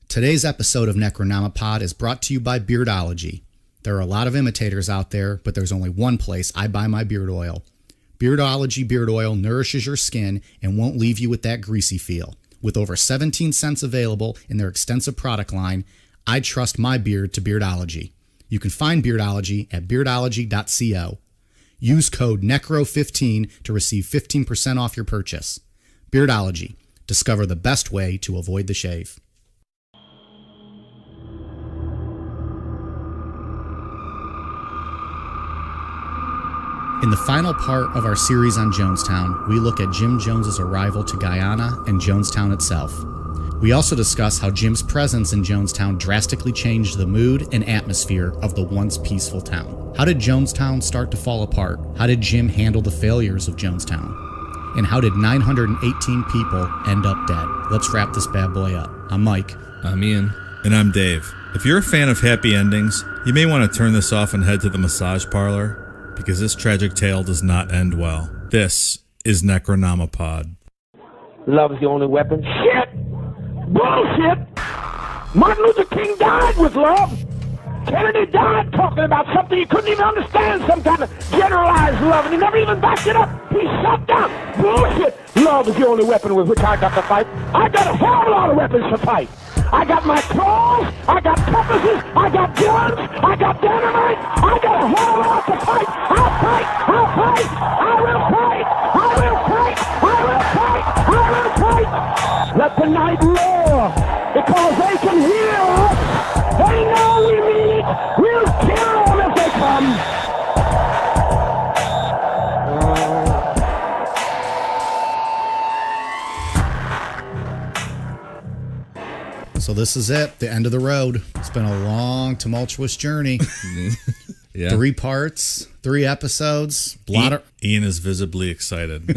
Today's episode of Necronomipod is brought to you by Beardology. There are a lot of imitators out there, but there's only one place I buy my beard oil. Beardology beard oil nourishes your skin and won't leave you with that greasy feel. With over 17 cents available in their extensive product line, I trust my beard to Beardology. You can find Beardology at beardology.co. Use code NECRO15 to receive 15% off your purchase. Beardology. Discover the best way to avoid the shave. In the final part of our series on Jonestown, we look at Jim Jones's arrival to Guyana and Jonestown itself. We also discuss how Jim's presence in Jonestown drastically changed the mood and atmosphere of the once peaceful town. How did Jonestown start to fall apart? How did Jim handle the failures of Jonestown? And how did 918 people end up dead? Let's wrap this bad boy up. I'm Mike. I'm Ian. And I'm Dave. If you're a fan of happy endings, you may want to turn this off and head to the massage parlor, because this tragic tale does not end well. This is Necronomipod. Love is the only weapon. Shit! Bullshit! Martin Luther King died with love. Kennedy died talking about something he couldn't even understand, some kind of generalized love, and he never even backed it up. He shut down. Bullshit! Love is the only weapon with which I got to fight. I got a hell of a lot of weapons to fight. I got my claws, I got compasses, I got guns, I got dynamite, I got a hell of a lot to fight. I'll fight, I'll fight, I will fight, I will fight, I will fight, I will fight. Let the night roar, because they can hear us. They know we mean it. We'll kill them if they come. So this is it, the end of the road. It's been a long, tumultuous journey. Yeah. 3 parts, 3 episodes. Ian is visibly excited.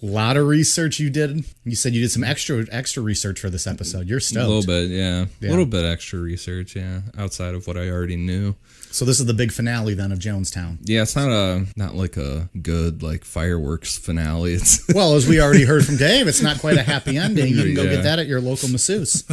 Lot of research you did. You said you did some extra research for this episode. You're stoked. A little bit, yeah. A little bit extra research, yeah, outside of what I already knew. So this is the big finale then of Jonestown. Yeah, it's not like a good like fireworks finale. It's well, as we already heard from Dave, it's not quite a happy ending. You can go get that at your local masseuse.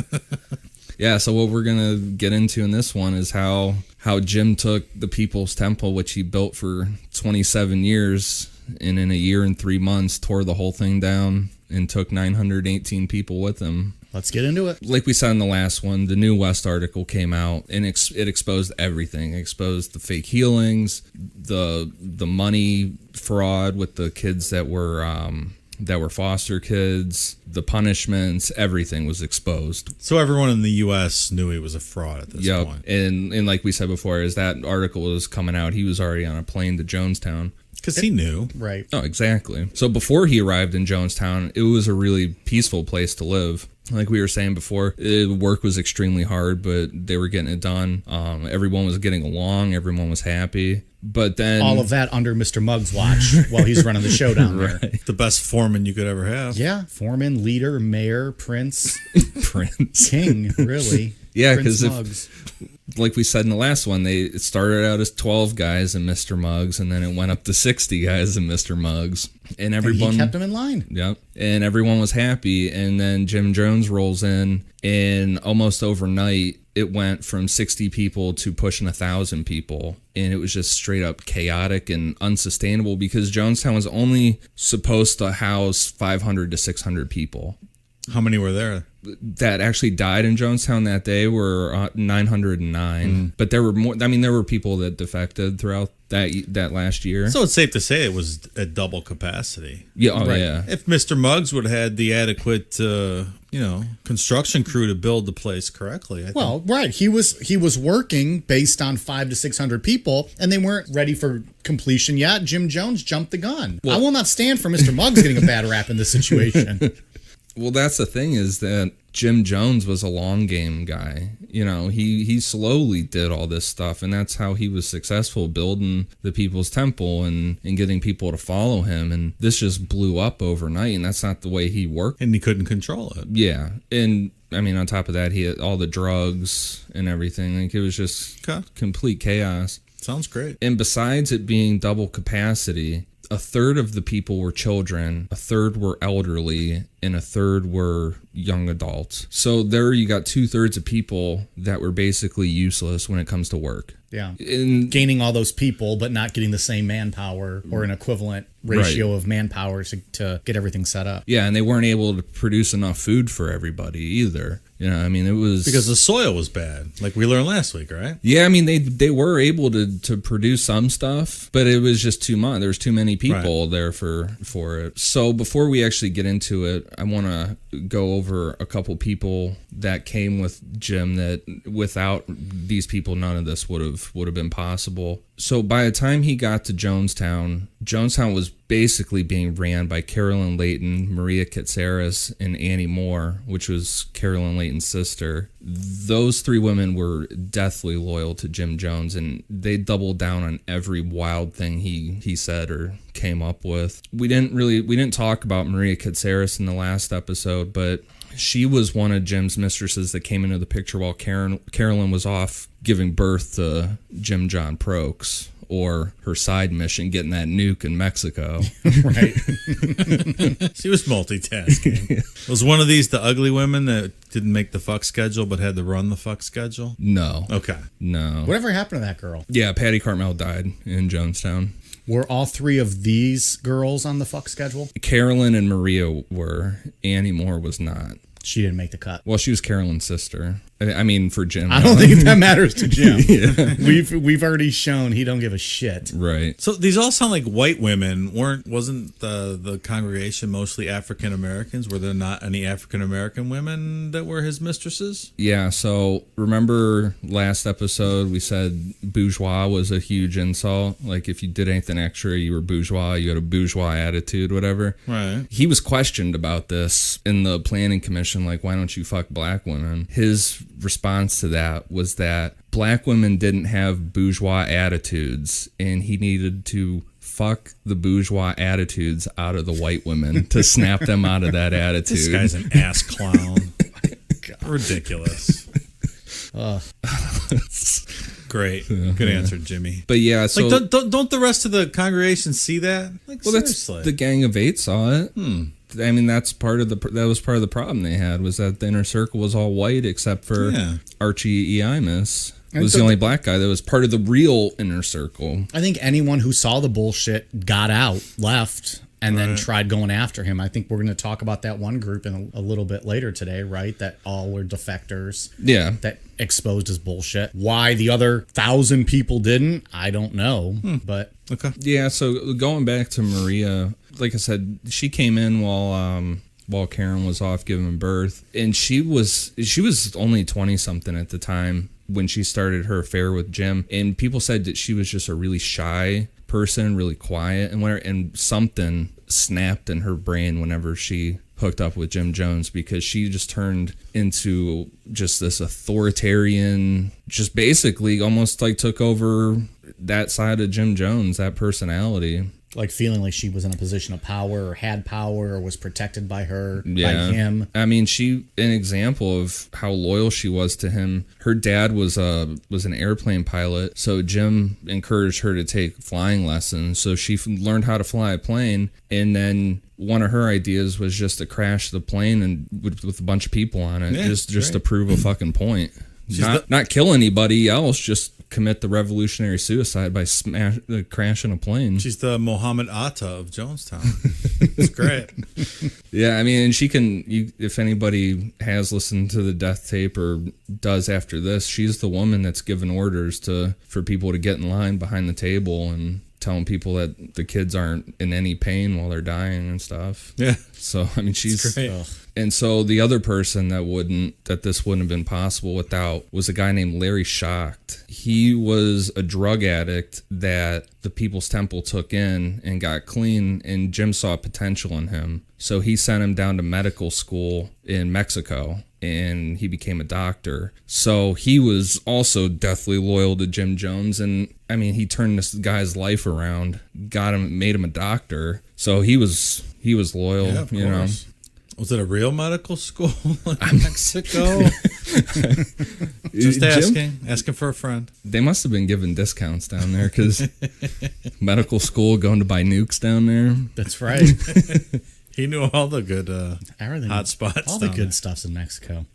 Yeah, so what we're gonna get into in this one is how Jim took the People's Temple, which he built for 27 years, and in a year and 3 months tore the whole thing down and took 918 people with him. Let's get into it. Like we said in the last one, the New West article came out and it exposed everything. It exposed the fake healings, the money fraud with the kids that were foster kids, the punishments, everything was exposed. So everyone in the U.S. knew he was a fraud at this point. And like we said before, as that article was coming out, he was already on a plane to Jonestown. Because he knew. Right. Oh, exactly. So before he arrived in Jonestown, it was a really peaceful place to live. Like we were saying before, work was extremely hard, but they were getting it done. Everyone was getting along. Everyone was happy. But then all of that under Mr. Muggs' watch while he's running the show down there. Right. The best foreman you could ever have. Yeah. Foreman, leader, mayor, prince. Prince. King, really. Yeah, because like we said in the last one, it started out as 12 guys and Mr. Muggs, and then it went up to 60 guys and Mr. Muggs. And everyone he kept them in line. Yep. And everyone was happy. And then Jim Jones rolls in, and almost overnight, it went from 60 people to pushing 1,000 people. And it was just straight up chaotic and unsustainable because Jonestown was only supposed to house 500 to 600 people. How many were there? That actually died in Jonestown that day were 909. But there were more. I mean, there were people that defected throughout that last year. So it's safe to say it was at double capacity. Yeah. Oh, right. Yeah. If Mr. Muggs would have had the adequate, construction crew to build the place correctly. I think. Right. He was working based on 500 to 600 people, and they weren't ready for completion yet. Jim Jones jumped the gun. I will not stand for Mr. Muggs getting a bad rap in this situation. Well, that's the thing is that Jim Jones was a long game guy. You know, he slowly did all this stuff, and that's how he was successful building the People's Temple and getting people to follow him. And this just blew up overnight, and that's not the way he worked. And he couldn't control it. Yeah. And I mean, on top of that, he had all the drugs and everything. Like, it was just complete chaos. Sounds great. And besides it being double capacity, a third of the people were children, a third were elderly, and a third were young adults. So there you got 2/3 of people that were basically useless when it comes to work. Yeah. And Gaining all those people, but not getting the same manpower or an equivalent ratio of manpower to get everything set up. yeah, and they weren't able to produce enough food for everybody either. You know, I mean, it was Because the soil was bad, like we learned last week, right? yeah, I mean, they were able to produce some stuff, but it was just too much. There was too many people there for it. So before we actually get into it, I want to go over a couple people that came with Jim that without these people, none of this would have been possible. So by the time he got to Jonestown was basically being ran by Carolyn Layton, Maria Katsaris, and Annie Moore, which was Carolyn Layton's sister. Those three women were deathly loyal to Jim Jones, and they doubled down on every wild thing he said or came up with. We didn't talk about Maria Katsaris in the last episode, but she was one of Jim's mistresses that came into the picture while Carolyn was off giving birth to Jim John Prokes, or her side mission, getting that nuke in Mexico. Right. She was multitasking. Was one of these the ugly women that didn't make the fuck schedule but had to run the fuck schedule? No. Okay. No. Whatever happened to that girl? Yeah, Patty Cartmel died in Jonestown. Were all three of these girls on the fuck schedule? Carolyn and Maria were. Annie Moore was not. She didn't make the cut. Well, she was Carolyn's sister. I mean, for Jim. I don't think that matters to Jim. We've already shown he don't give a shit. Right. So these all sound like white women. Wasn't the congregation mostly African Americans? Were there not any African American women that were his mistresses? Yeah, so remember last episode we said bourgeois was a huge insult? Like if you did anything extra, you were bourgeois, you had a bourgeois attitude, whatever. Right. He was questioned about this in the planning commission, like, why don't you fuck black women? His response to that was that black women didn't have bourgeois attitudes, and he needed to fuck the bourgeois attitudes out of the white women to snap them out of that attitude. This guy's an ass clown. Ridiculous. Great. Good answer, Jimmy. But yeah, so Like, don't the rest of the congregation see that? Like, well, that's seriously. the Gang of Eight saw it. I mean, that was part of the problem they had, was that the inner circle was all white except for Archie Imus. Was the only black guy that was part of the real inner circle. I think anyone who saw the bullshit got out, left, and then tried going after him. I think we're going to talk about that one group in a little bit later today, right? That all were defectors. Yeah. That exposed as bullshit. Why the other 1,000 people didn't, I don't know. But Okay. Yeah, so going back to Maria, like I said, she came in while Karen was off giving birth, and she was only 20-something at the time when she started her affair with Jim, and people said that she was just a really shy person, really quiet, and something snapped in her brain whenever she hooked up with Jim Jones, because she just turned into just this authoritarian, just basically almost like took over that side of Jim Jones, that personality. like feeling like she was in a position of power or had power or was protected by her, by him. I mean, an example of how loyal she was to him. Her dad was an airplane pilot, so Jim encouraged her to take flying lessons. So she learned how to fly a plane, and then one of her ideas was just to crash the plane and with a bunch of people on it, just to prove a fucking point. Not kill anybody else, just commit the revolutionary suicide by crashing a plane. She's the Muhammad Atta of Jonestown. It's great. Yeah, I mean, and she can, if anybody has listened to the death tape or does after this, she's the woman that's given orders for people to get in line behind the table and telling people that the kids aren't in any pain while they're dying and stuff. Yeah. So, I mean, she's great. And so the other person that this wouldn't have been possible without was a guy named Larry Schacht. He was a drug addict that the People's Temple took in and got clean, and Jim saw potential in him. So he sent him down to medical school in Mexico, and he became a doctor. So he was also deathly loyal to Jim Jones, and I mean, he turned this guy's life around, made him a doctor. So he was loyal, Yeah, of course. know. Was it a real medical school in Mexico? Just asking for a friend. They must have been giving discounts down there, because medical school, going to buy nukes down there. That's right. He knew all the good Everything, hot spots. all the down good stuff's in Mexico.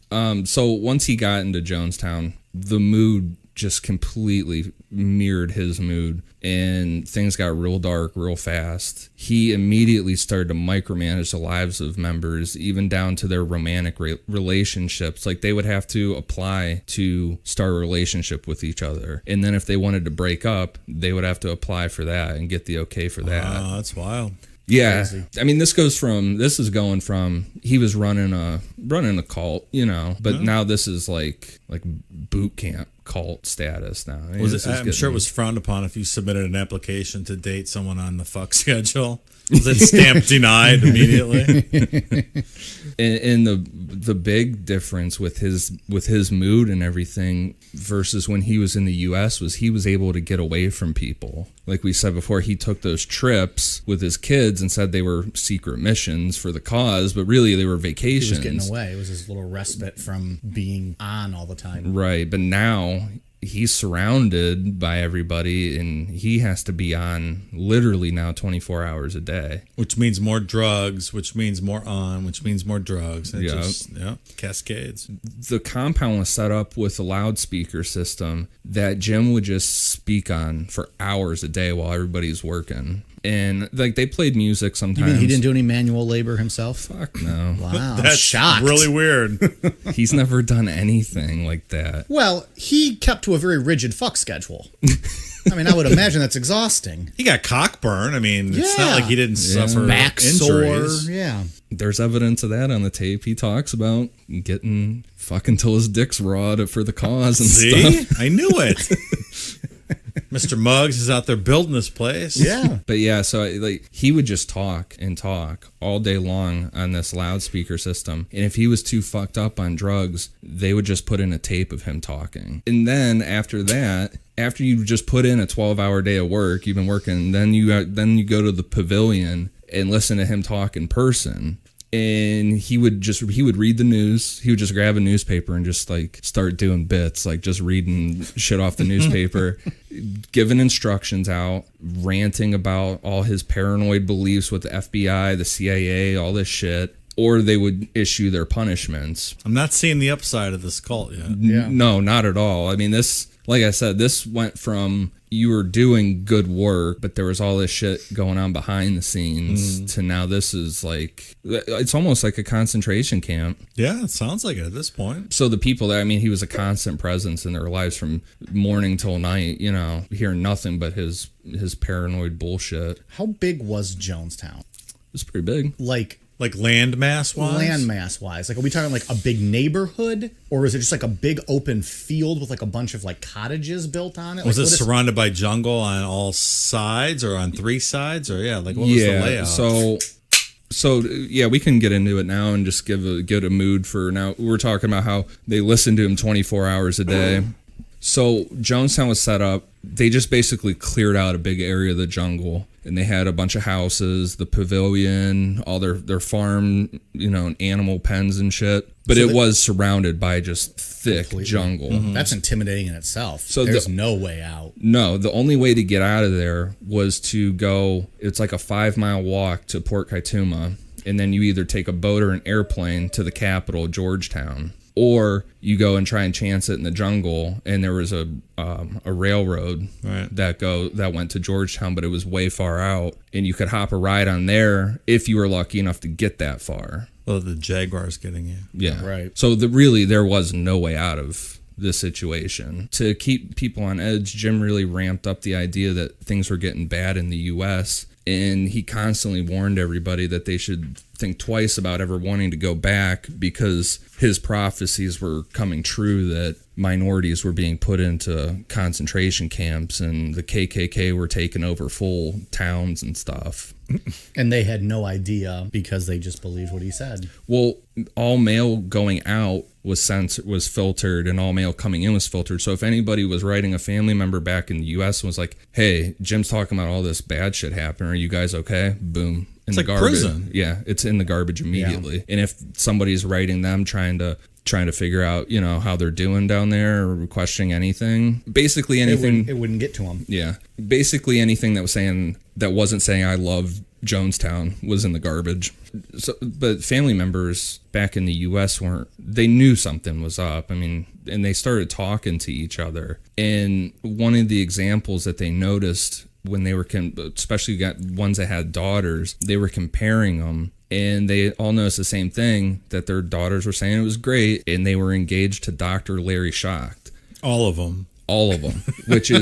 So once he got into Jonestown, the mood just completely mirrored his mood, and things got real dark real fast. He immediately started to micromanage the lives of members, even down to their romantic relationships. Like, they would have to apply to start a relationship with each other, and then if they wanted to break up, they would have to apply for that and get the okay for that. Oh, that's wild. Yeah, Crazy. I mean, this is going from he was running a cult, you know, but now this is like boot camp cult status now. I mean, I'm sure it was frowned upon if you submitted an application to date someone on the fuck schedule. Was it stamped denied immediately? And the big difference with his mood and everything versus when he was in the U.S. was he was able to get away from people. Like we said before, he took those trips with his kids and said they were secret missions for the cause, but really they were He vacations. was getting away. It was his little respite from being on all the time. Right, but now he's surrounded by everybody and he has to be on literally now 24 hours a day. Which means more drugs, which means more which means more drugs. And it Yeah. just, cascades. The compound was set up with a loudspeaker system that Jim would just speak on for hours a day while everybody's working. And like they played music You sometimes. mean he didn't do any manual labor himself? Fuck no. Wow, I'm That's shocked. really weird. He's never done anything like that. Well, he kept to a very rigid fuck schedule. I mean, I would imagine that's exhausting. He got cockburn. I mean, it's Yeah. not like he didn't suffer Back injuries. sore. Yeah. There's evidence of that on the tape. He talks about getting fucking till his dick's raw for the cause and See? stuff. I knew it. Mr. Muggs is out there building this place. Yeah. But yeah, so like he would just talk and talk all day long on this loudspeaker system. And if he was too fucked up on drugs, they would just put in a tape of him talking. And then after that, after you just put in a 12-hour day of work, you've been working, then you go to the pavilion and listen to him talk in person. And he would read the news. He would just grab a newspaper and just like start doing bits, like just reading shit off the newspaper, giving instructions out, ranting about all his paranoid beliefs with the FBI, the CIA, all this shit. Or they would issue their punishments. I'm not seeing the upside of this cult yet. Yeah. No, not at all. I mean, this, like I said, this went from you were doing good work, but there was all this shit going on behind the scenes to now this is like, it's almost like a concentration camp. Yeah, it sounds like it at this point. So the people there, I mean, he was a constant presence in their lives from morning till night, you know, hearing nothing but his paranoid bullshit. How big was Jonestown? It's pretty big. Like Landmass wise? landmass wise? Like, are we talking like a big neighborhood, or is it just like a big open field with like a bunch of like cottages built on it? Was like, it what is- surrounded by jungle on all sides or on three sides? Or what was the layout? So yeah, we can get into it now and just get a mood for now. We're talking about how they listen to him 24 hours a day. So Jonestown was set up. They just basically cleared out a big area of the jungle, and they had a bunch of houses, the pavilion, all their farm, you know, animal pens and shit. But So it was surrounded by just thick Completely. jungle. That's intimidating in itself. So there's no way out. No, the only way to get out of there was to go, it's like a 5-mile walk to Port Kaituma, and then you either take a boat or an airplane to the capital, Georgetown, or you go and try and chance it in the jungle. And there was a railroad Right. that went to Georgetown, but it was way far out, and you could hop a ride on there if you were lucky enough to get that far. Well, the Jaguar's getting you. Yeah. Right. So really there was no way out of this situation. To keep people on edge, Jim really ramped up the idea that things were getting bad in the U.S., and he constantly warned everybody that they should think twice about ever wanting to go back, because his prophecies were coming true that minorities were being put into concentration camps and the KKK were taking over full towns and stuff. And they had no idea because they just believed what he said. Well, all mail going out was filtered, and all mail coming in was filtered. So if anybody was writing a family member back in the U.S. and was like, "Hey, Jim's talking about all this bad shit happening. Are you guys okay?" Boom. In It's the like garbage. prison. Yeah, it's in the garbage immediately. And if somebody's writing them trying to figure out, you know, how they're doing down there or questioning anything, basically anything. It wouldn't get to him. Yeah, basically anything that wasn't saying I love Jonestown was in the garbage. So, but family members back in the U.S. they knew something was up. I mean, and they started talking to each other. And one of the examples that they noticed when they were, especially got ones that had daughters, they were comparing them. And they all noticed the same thing, that their daughters were saying it was great, and they were engaged to Dr. Larry Schacht. All of them. All of them, which would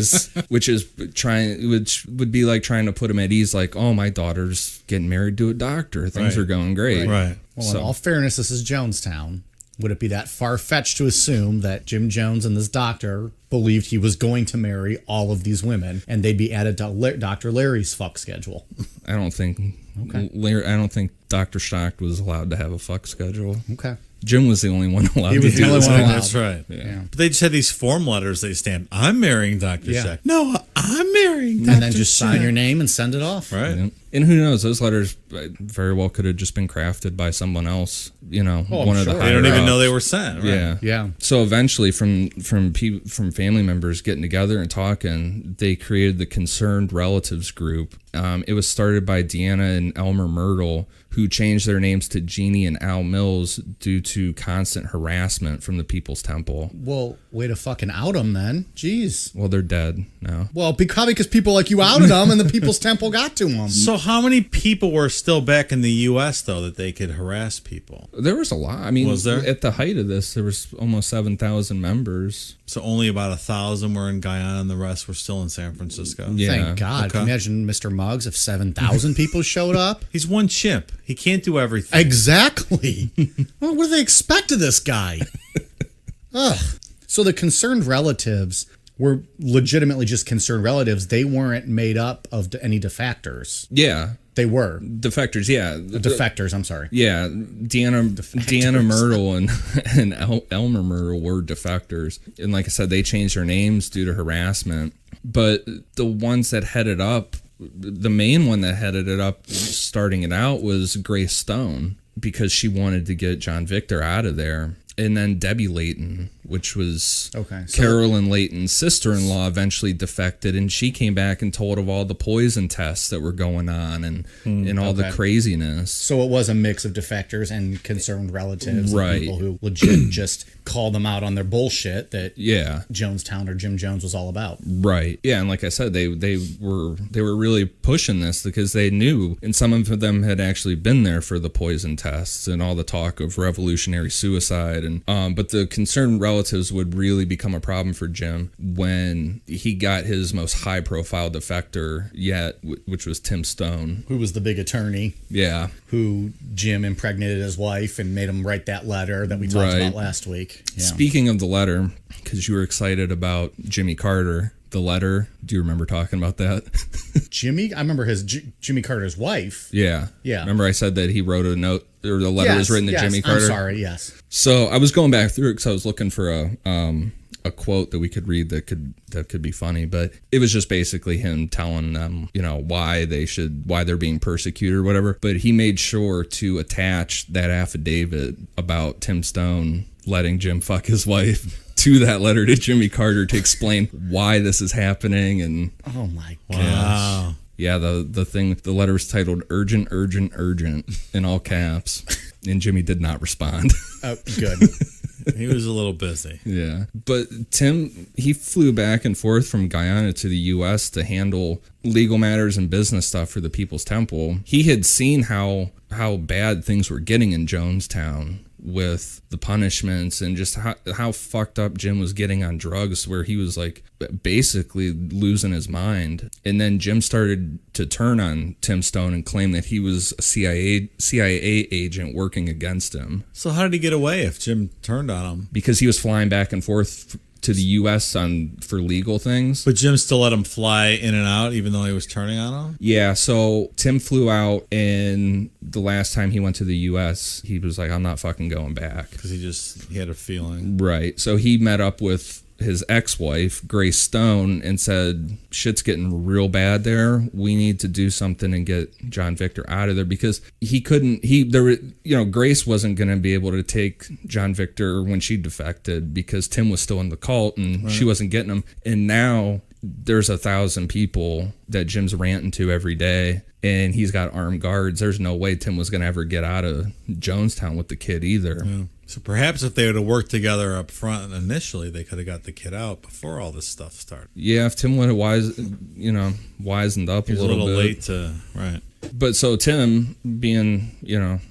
be like trying to put him at ease, like, oh, my daughter's getting married to a doctor. Things are going great. Right. Well, in all fairness, this is Jonestown. Would it be that far-fetched to assume that Jim Jones and this doctor believed he was going to marry all of these women, and they'd be added to Dr. Larry's fuck schedule? I don't think Dr. Schacht was allowed to have a fuck schedule. Okay. Jim was the only one allowed He to was do the only this. one allowed. That's right. Yeah. But they just had these form letters they stamp. I'm marrying Dr. Yeah. Shack. No, I'm marrying Dr. And then just sign Shack. your name and send it off. Right. Yeah. And who knows? Those letters very well could have just been crafted by someone else. You know, Oh, I'm one of the sure. They don't higher even ups. know they were sent. Right? Yeah. Yeah. So eventually, from family members getting together and talking, they created the Concerned Relatives group. It was started by Deanna and Elmer Myrtle, who changed their names to Jeannie and Al Mills due to constant harassment from the People's Temple. Well, way to fucking out them then. Jeez. Well, they're dead now. Well, probably because people like you outed them and the People's Temple got to them. So how many people were still back in the U.S., though, that they could harass people? There was a lot. I mean, Was there? At the height of this, there was almost 7,000 members. So only about 1,000 were in Guyana and the rest were still in San Francisco. Yeah. Thank God. Can you imagine Mr. Muggs if 7,000 people showed up? He's one chimp. He can't do everything. Exactly. Well, what do they expect of this guy? Ugh. So the Concerned Relatives were legitimately just concerned relatives. They weren't made up of any defectors. Yeah. They were. Defectors, yeah. Defectors, I'm sorry. Yeah, Deanna Myrtle and Elmer Myrtle were defectors. And like I said, they changed their names due to harassment. But the ones that headed up, the main one that headed it up starting it out was Grace Stone, because she wanted to get John Victor out of there. And then Debbie Layton, which was Carolyn Layton's sister-in-law, eventually defected, and she came back and told of all the poison tests that were going on and all the craziness. So it was a mix of defectors and concerned relatives, and Right. people who legit just called them out on their bullshit that Jonestown or Jim Jones was all about. Right. Yeah, and like I said, they were really pushing this because they knew, and some of them had actually been there for the poison tests and all the talk of revolutionary suicide. And but the concerned relatives would really become a problem for Jim when he got his most high-profile defector yet, which was Tim Stone, who was the big attorney. Yeah, who Jim impregnated his wife and made him write that letter that we talked about last week. Yeah. Speaking of the letter, because you were excited about Jimmy Carter. The letter, do you remember talking about that? Jimmy? I remember Jimmy Carter's wife. Yeah. Yeah. Remember I said that he wrote a note, or the letter was written to Jimmy Carter? I'm sorry, yes. So I was going back through it because I was looking for a quote that we could read that could be funny, but it was just basically him telling them, why they're being persecuted or whatever. But he made sure to attach that affidavit about Tim Stone letting Jim fuck his wife to that letter to Jimmy Carter to explain why this is happening. And oh my gosh. Wow. Yeah, the letter was titled Urgent, Urgent, Urgent in all caps. And Jimmy did not respond. Oh, good. He was a little busy. Yeah. But Tim, he flew back and forth from Guyana to the U.S. to handle legal matters and business stuff for the People's Temple. He had seen how bad things were getting in Jonestown with the punishments and just how fucked up Jim was getting on drugs, where he was like basically losing his mind. And then Jim started to turn on Tim Stone and claim that he was a CIA agent working against him. So how did he get away if Jim turned on him? Because he was flying back and forth to the U.S. for legal things. But Jim still let him fly in and out even though he was turning on him? Yeah, so Tim flew out, and the last time he went to the U.S., he was like, I'm not fucking going back. Because he had a feeling. Right. So he met up with his ex-wife, Grace Stone, and said, shit's getting real bad there. We need to do something and get John Victor out of there, because Grace wasn't going to be able to take John Victor when she defected because Tim was still in the cult and she wasn't getting him. And now there's 1,000 people that Jim's ranting to every day, and he's got armed guards. There's no way Tim was going to ever get out of Jonestown with the kid either. Yeah. So perhaps if they would have worked together up front initially, they could have got the kid out before all this stuff started. Yeah, if Tim would have wisened up a little bit. Late to, right. But so Tim, being,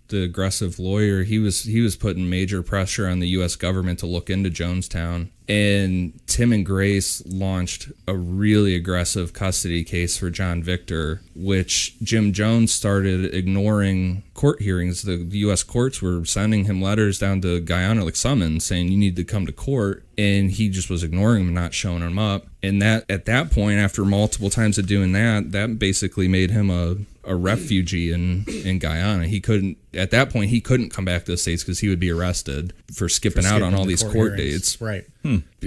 the aggressive lawyer, he was putting major pressure on the U.S. government to look into Jonestown. And Tim and Grace launched a really aggressive custody case for John Victor, which Jim Jones started ignoring court hearings. The U.S. courts were sending him letters down to Guyana, like summons, saying you need to come to court. And he just was ignoring them and not showing them up. And that at that point, after multiple times of doing that basically made him a refugee in Guyana. At that point, he couldn't come back to the States because he would be arrested for skipping out on all these court dates. Right.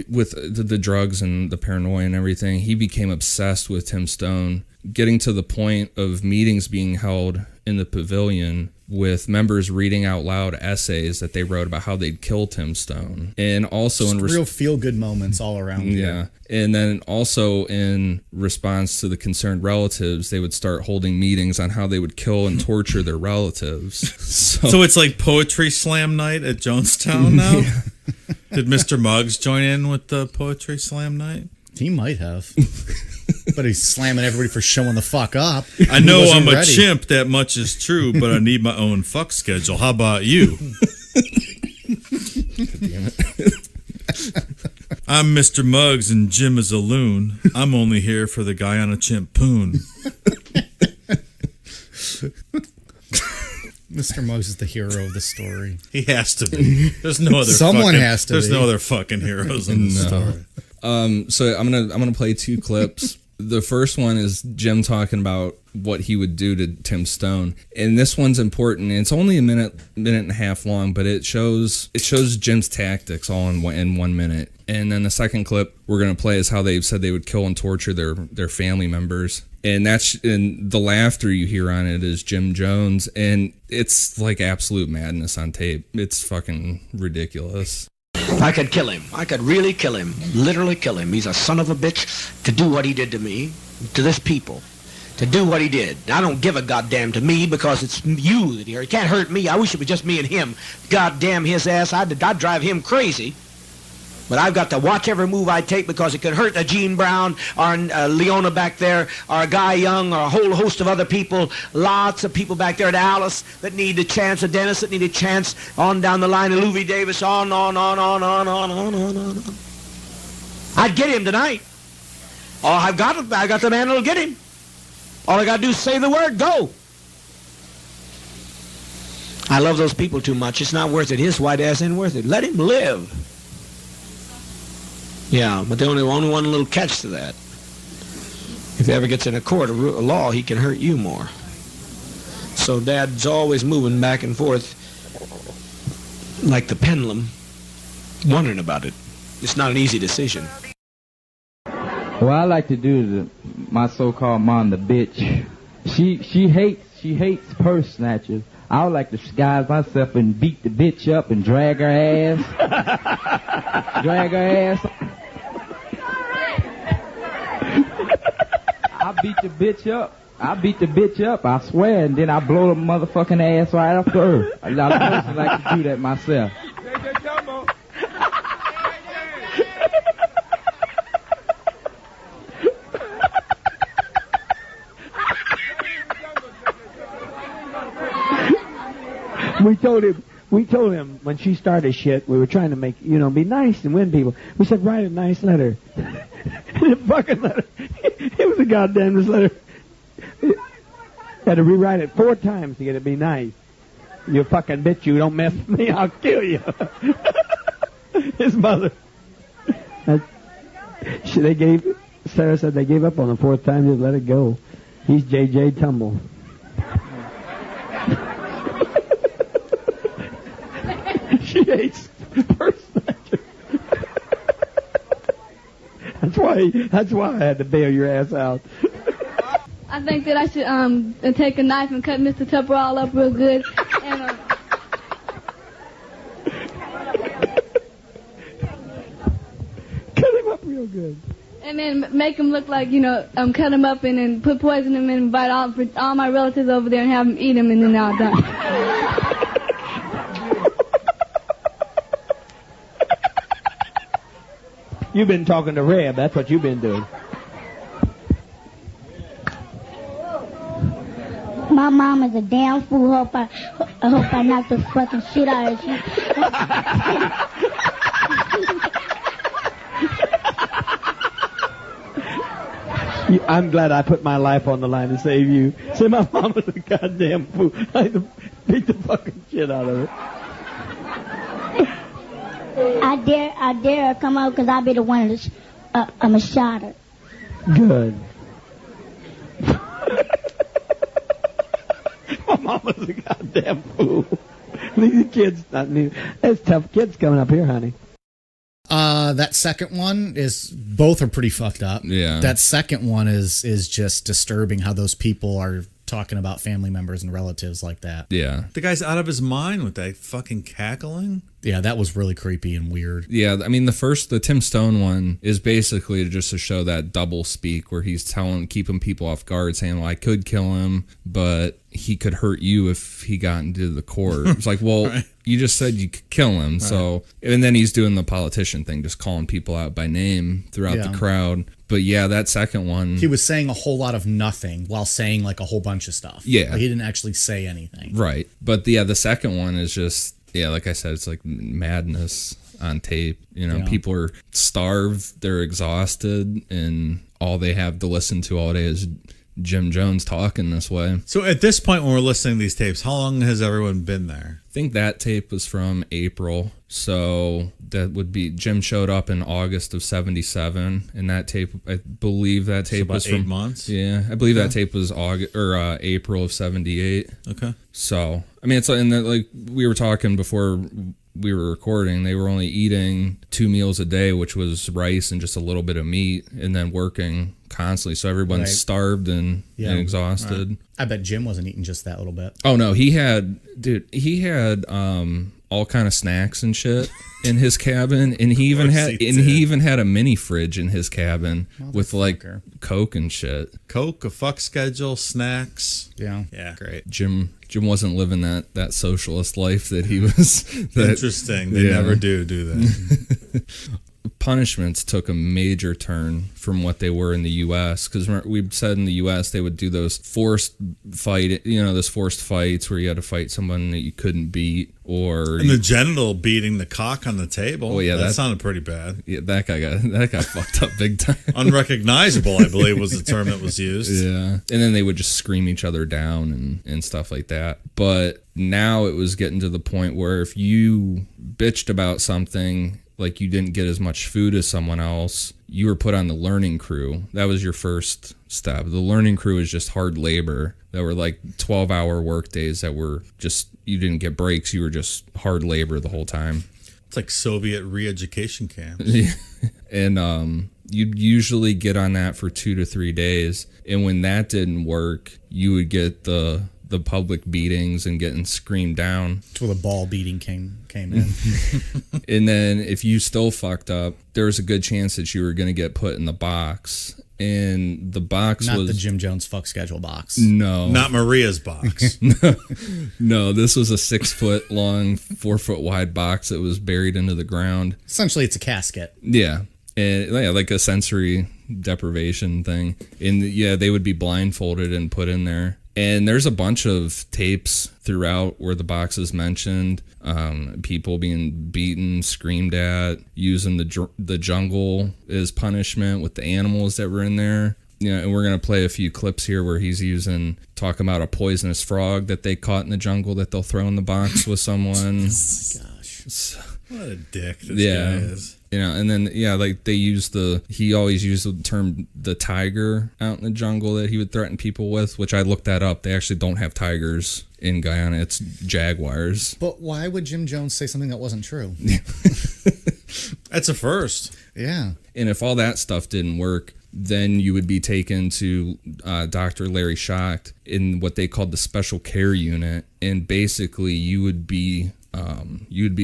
With the drugs and the paranoia and everything, he became obsessed with Tim Stone, getting to the point of meetings being held in the pavilion with members reading out loud essays that they wrote about how they'd kill Tim Stone. And also real feel-good moments all around. Yeah. And then also in response to the concerned relatives, they would start holding meetings on how they would kill and torture their relatives. So it's like poetry slam night at Jonestown now? Yeah. Did Mr. Muggs join in with the poetry slam night? He might have. But he's slamming everybody for showing the fuck up. I know I'm a chimp, that much is true, but I need my own fuck schedule. How about you? Damn it. I'm Mr. Muggs and Jim is a loon. I'm only here for the Guyana chimp poon. Mr. Muggs is the hero of the story. He has to be. There's no other. There's no other fucking heroes in the story. So I'm gonna play two clips. The first one is Jim talking about what he would do to Tim Stone, and this one's important. It's only a minute and a half long, but it shows Jim's tactics all in 1 minute. And then the second clip we're gonna play is how they said they would kill and torture their family members, and the laughter you hear on it is Jim Jones, and it's like absolute madness on tape. It's fucking ridiculous. I could kill him. I could really kill him. Literally kill him. He's a son of a bitch to do what he did to me, to this people. To do what he did. I don't give a goddamn to me because it's you that he can't hurt me. I wish it was just me and him. Goddamn his ass. I'd drive him crazy. But I've got to watch every move I take because it could hurt Gene Brown or Leona back there or a Guy Young or a whole host of other people. Lots of people back there at Alice that need a chance, a Dennis that need a chance, on down the line, of Louie Davis, on. I'd get him tonight. Oh, I got the man that'll get him. All I got to do is say the word, go. I love those people too much. It's not worth it. His white ass ain't worth it. Let him live. Yeah, but there's only one little catch to that. If he ever gets in a court of law, he can hurt you more. So Dad's always moving back and forth like the pendulum, wondering about it. It's not an easy decision. What I like to do is my so-called mom, the bitch. She hates purse snatchers. I would like to disguise myself and beat the bitch up and drag her ass. Drag her ass. I beat the bitch up, I swear, and then I blow the motherfucking ass right off the earth. I like to do that myself. We told him when she started shit, we were trying to make, be nice and win people. We said, write a nice letter. And the fucking letter, it was a goddamn letter. Had to rewrite it 4 times to get it to be nice. You fucking bitch, you don't mess with me, I'll kill you. His mother. Sarah said they gave up on the 4th time, just let it go. He's J.J. Tumble. She hates purse snatchers. That's why I had to bail your ass out. I think that I should take a knife and cut Mr. Tupper all up real good. And, cut him up real good. And then make them look like, cut them up and then put poison in them and invite all my relatives over there and have them eat them and then I'll die. You've been talking to Reb. That's what you've been doing. My mom is a damn fool. I hope I knock the fucking shit out of her. I'm glad I put my life on the line to save you. Say my mom was a goddamn fool. I had to beat the fucking shit out of her. I dare her come out because I'll be the one that's I'm a shot her. Good. My mom was a goddamn fool. These kids, there's tough kids coming up here, honey. That second one both are pretty fucked up. Yeah. That second one is just disturbing how those people are talking about family members and relatives like that. Yeah. The guy's out of his mind with that fucking cackling. Yeah, that was really creepy and weird. Yeah, I mean, the Tim Stone one is basically just to show that double speak where he's keeping people off guard, saying, well, I could kill him, but he could hurt you if he got into the court. It's like, well, right. You just said you could kill him. Right. So, and then he's doing the politician thing, just calling people out by name throughout the crowd. But yeah, that second one, he was saying a whole lot of nothing while saying like a whole bunch of stuff. Yeah. Like, he didn't actually say anything. Right. But the second one is just, yeah, like I said, it's like madness on tape. People are starved, they're exhausted, and all they have to listen to all day is Jim Jones talking this way. So at this point when we're listening to these tapes, how long has everyone been there? I think that tape was from April. So that would be, Jim showed up in August of 77, and that tape, I believe that tape was from 8 months. Yeah, I believe that tape was April of 78. Okay. So I mean, it's like we were talking before we were recording, they were only eating 2 meals a day, which was rice and just a little bit of meat, and then working constantly. So everyone's starved and exhausted. Right. I bet Jim wasn't eating just that little bit. Oh no, he had all kind of snacks and shit in his cabin, and he even had a mini fridge in his cabin with like Coke and shit. Coke, a fuck schedule, snacks. Yeah, great. Jim wasn't living that socialist life that he was. Interesting. They never do that. Punishments took a major turn from what they were in the U.S. because we said in the U.S. they would do those forced fights where you had to fight someone that you couldn't beat, and the genital beating the cock on the table. Oh yeah, that sounded pretty bad. Yeah, that guy fucked up big time. Unrecognizable, I believe, was the term that was used. Yeah, and then they would just scream each other down and stuff like that. But now it was getting to the point where if you bitched about something, like you didn't get as much food as someone else, you were put on the learning crew. That was your first step. The learning crew is just hard labor. That were like 12-hour work days that were just, you didn't get breaks. You were just hard labor the whole time. It's like Soviet re-education camps. And you'd usually get on that for 2 to 3 days. And when that didn't work, you would get the public beatings and getting screamed down. That's where the ball beating came in. And then if you still fucked up, there was a good chance that you were going to get put in the box. And the box not was... the Jim Jones fuck schedule box. No. Not Maria's box. No, this was a 6 foot long, 4 foot wide box that was buried into the ground. Essentially, it's a casket. Yeah. And like a sensory deprivation thing. And they would be blindfolded and put in there. And there's a bunch of tapes throughout where the box is mentioned, people being beaten, screamed at, using the jungle as punishment with the animals that were in there. And we're going to play a few clips here where he's talking about a poisonous frog that they caught in the jungle that they'll throw in the box with someone. Gosh. What a dick this guy is. And then, like he always used the term the tiger out in the jungle that he would threaten people with, which I looked that up. They actually don't have tigers in Guyana. It's jaguars. But why would Jim Jones say something that wasn't true? That's a first. Yeah. And if all that stuff didn't work, then you would be taken to Dr. Larry Schacht in what they called the special care unit. And basically you would be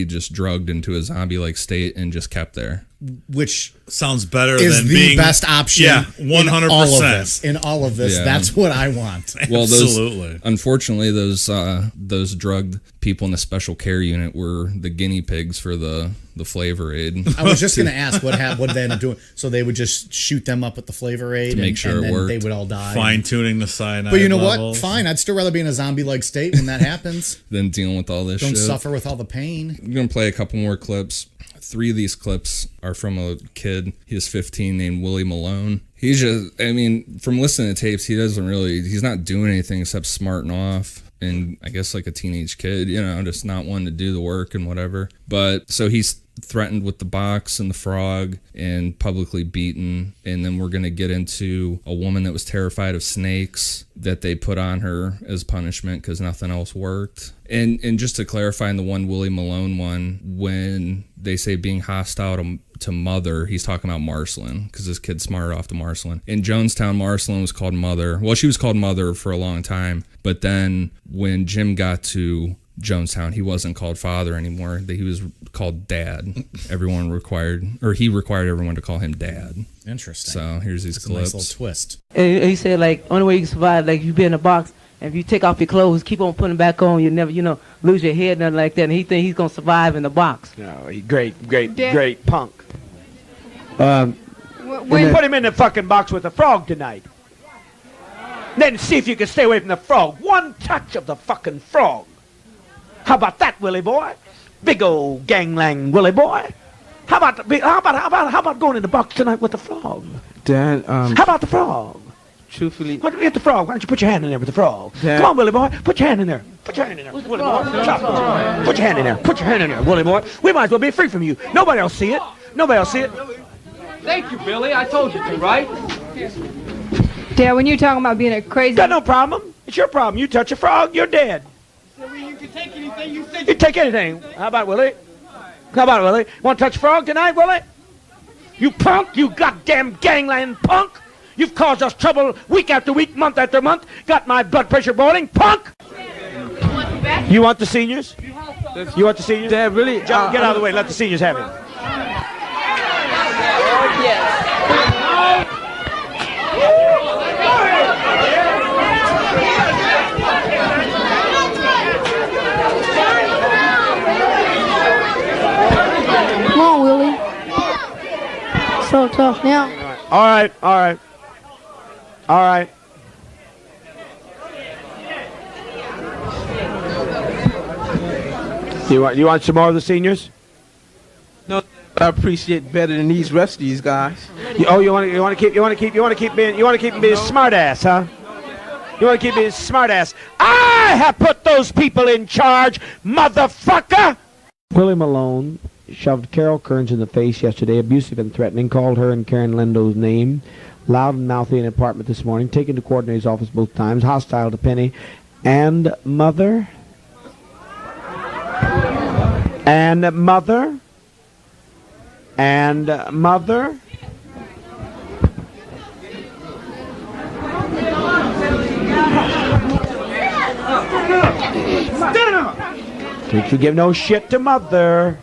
just drugged into a zombie-like state and just kept there. which sounds better is than the being best option. Yeah, 100%. In all of this, Yeah. that's what I want. Well, Absolutely. Unfortunately, those drugged people in the special care unit were the guinea pigs for the flavor aid. I was just going to ask what did they end up doing. So they would just shoot them up with the flavor aid To make sure and it then worked. they would all die. Fine tuning the cyanide. But you know levels. what? Fine. I'd still rather be in a zombie-like state when that happens. Then dealing with all this Don't shit. suffer with all the pain. I'm going to play a couple more clips. 3 of these clips are from a kid. He was 15 named Willie Malone. He's just, I mean, from listening to tapes, he's not doing anything except smarting off. And I guess like a teenage kid, just not wanting to do the work and whatever. But so he's threatened with the box and the frog and publicly beaten. And then we're going to get into a woman that was terrified of snakes that they put on her as punishment because nothing else worked. And just to clarify, in the one Willie Malone one, when they say being hostile to mother, he's talking about Marceline because this kid smarted off to Marceline. In Jonestown, Marceline was called mother. Well, she was called mother for a long time. But then when Jim got to Jonestown, he wasn't called father anymore. He was called dad. He required everyone to call him dad. Interesting. So here's these It's clips. a nice little twist. And he said, like, only way you can survive, like, you be in a box, and if you take off your clothes, keep on putting them back on, you never, lose your head, nothing like that. And he think he's going to survive in the box. No, great punk. When Put him in the fucking box with a frog tonight. Then see if you can stay away from the frog. One touch of the fucking frog. How about that, Willie boy? Big old ganglang Willie boy. How about going in the box tonight with the frog? Dad, How about the frog? truthfully, What get the frog? Why don't you put your hand in there with the frog? Dad. Come on, Willie boy. Put your hand in there. Put your hand in there. Willie boy. Chop. Put your hand in there. Put your hand in there, Willie boy. We might as well be free from you. Nobody else see it. Nobody else see it. Thank you, Billy. I told you to, right? Dad, when you're talking about being a crazy... Got no problem. It's your problem. You touch a frog, you're dead. You can take anything you think. You take anything. How about Willie? How about it, Willie? Want to touch a frog tonight, Willie? You punk, you goddamn gangland punk. You've caused us trouble week after week, month after month. Got my blood pressure boiling, punk. You want the seniors? You want the seniors? Dad, really? John, get out of the way. Let the seniors have it. Come on, Willie. So tough now. All right. You want some more of the seniors? No, I appreciate better than these rest of these guys. You want to keep being smart ass, huh? You want to keep being smart ass? I have put those people in charge, motherfucker. Willie Malone shoved Carol Kearns in the face yesterday, abusive and threatening, called her and Karen Lindo's name, loud and mouthy in an apartment this morning, taken to coordinator's office both times, hostile to Penny and mother. And mother. Stand up! Don't you give no shit to mother.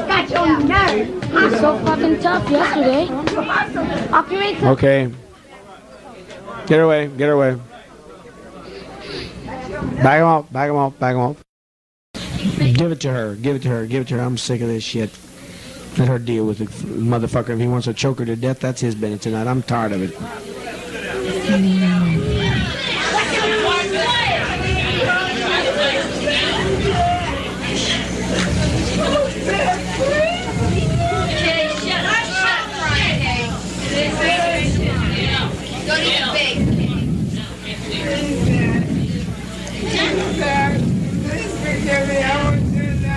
Got your nerve. I'm so fucking tough yesterday. Off your makeup. Okay. Get her away. Bag him off. Give it to her. I'm sick of this shit. Let her deal with it, motherfucker. If he wants to choke her to death, that's his business tonight. I'm tired of it.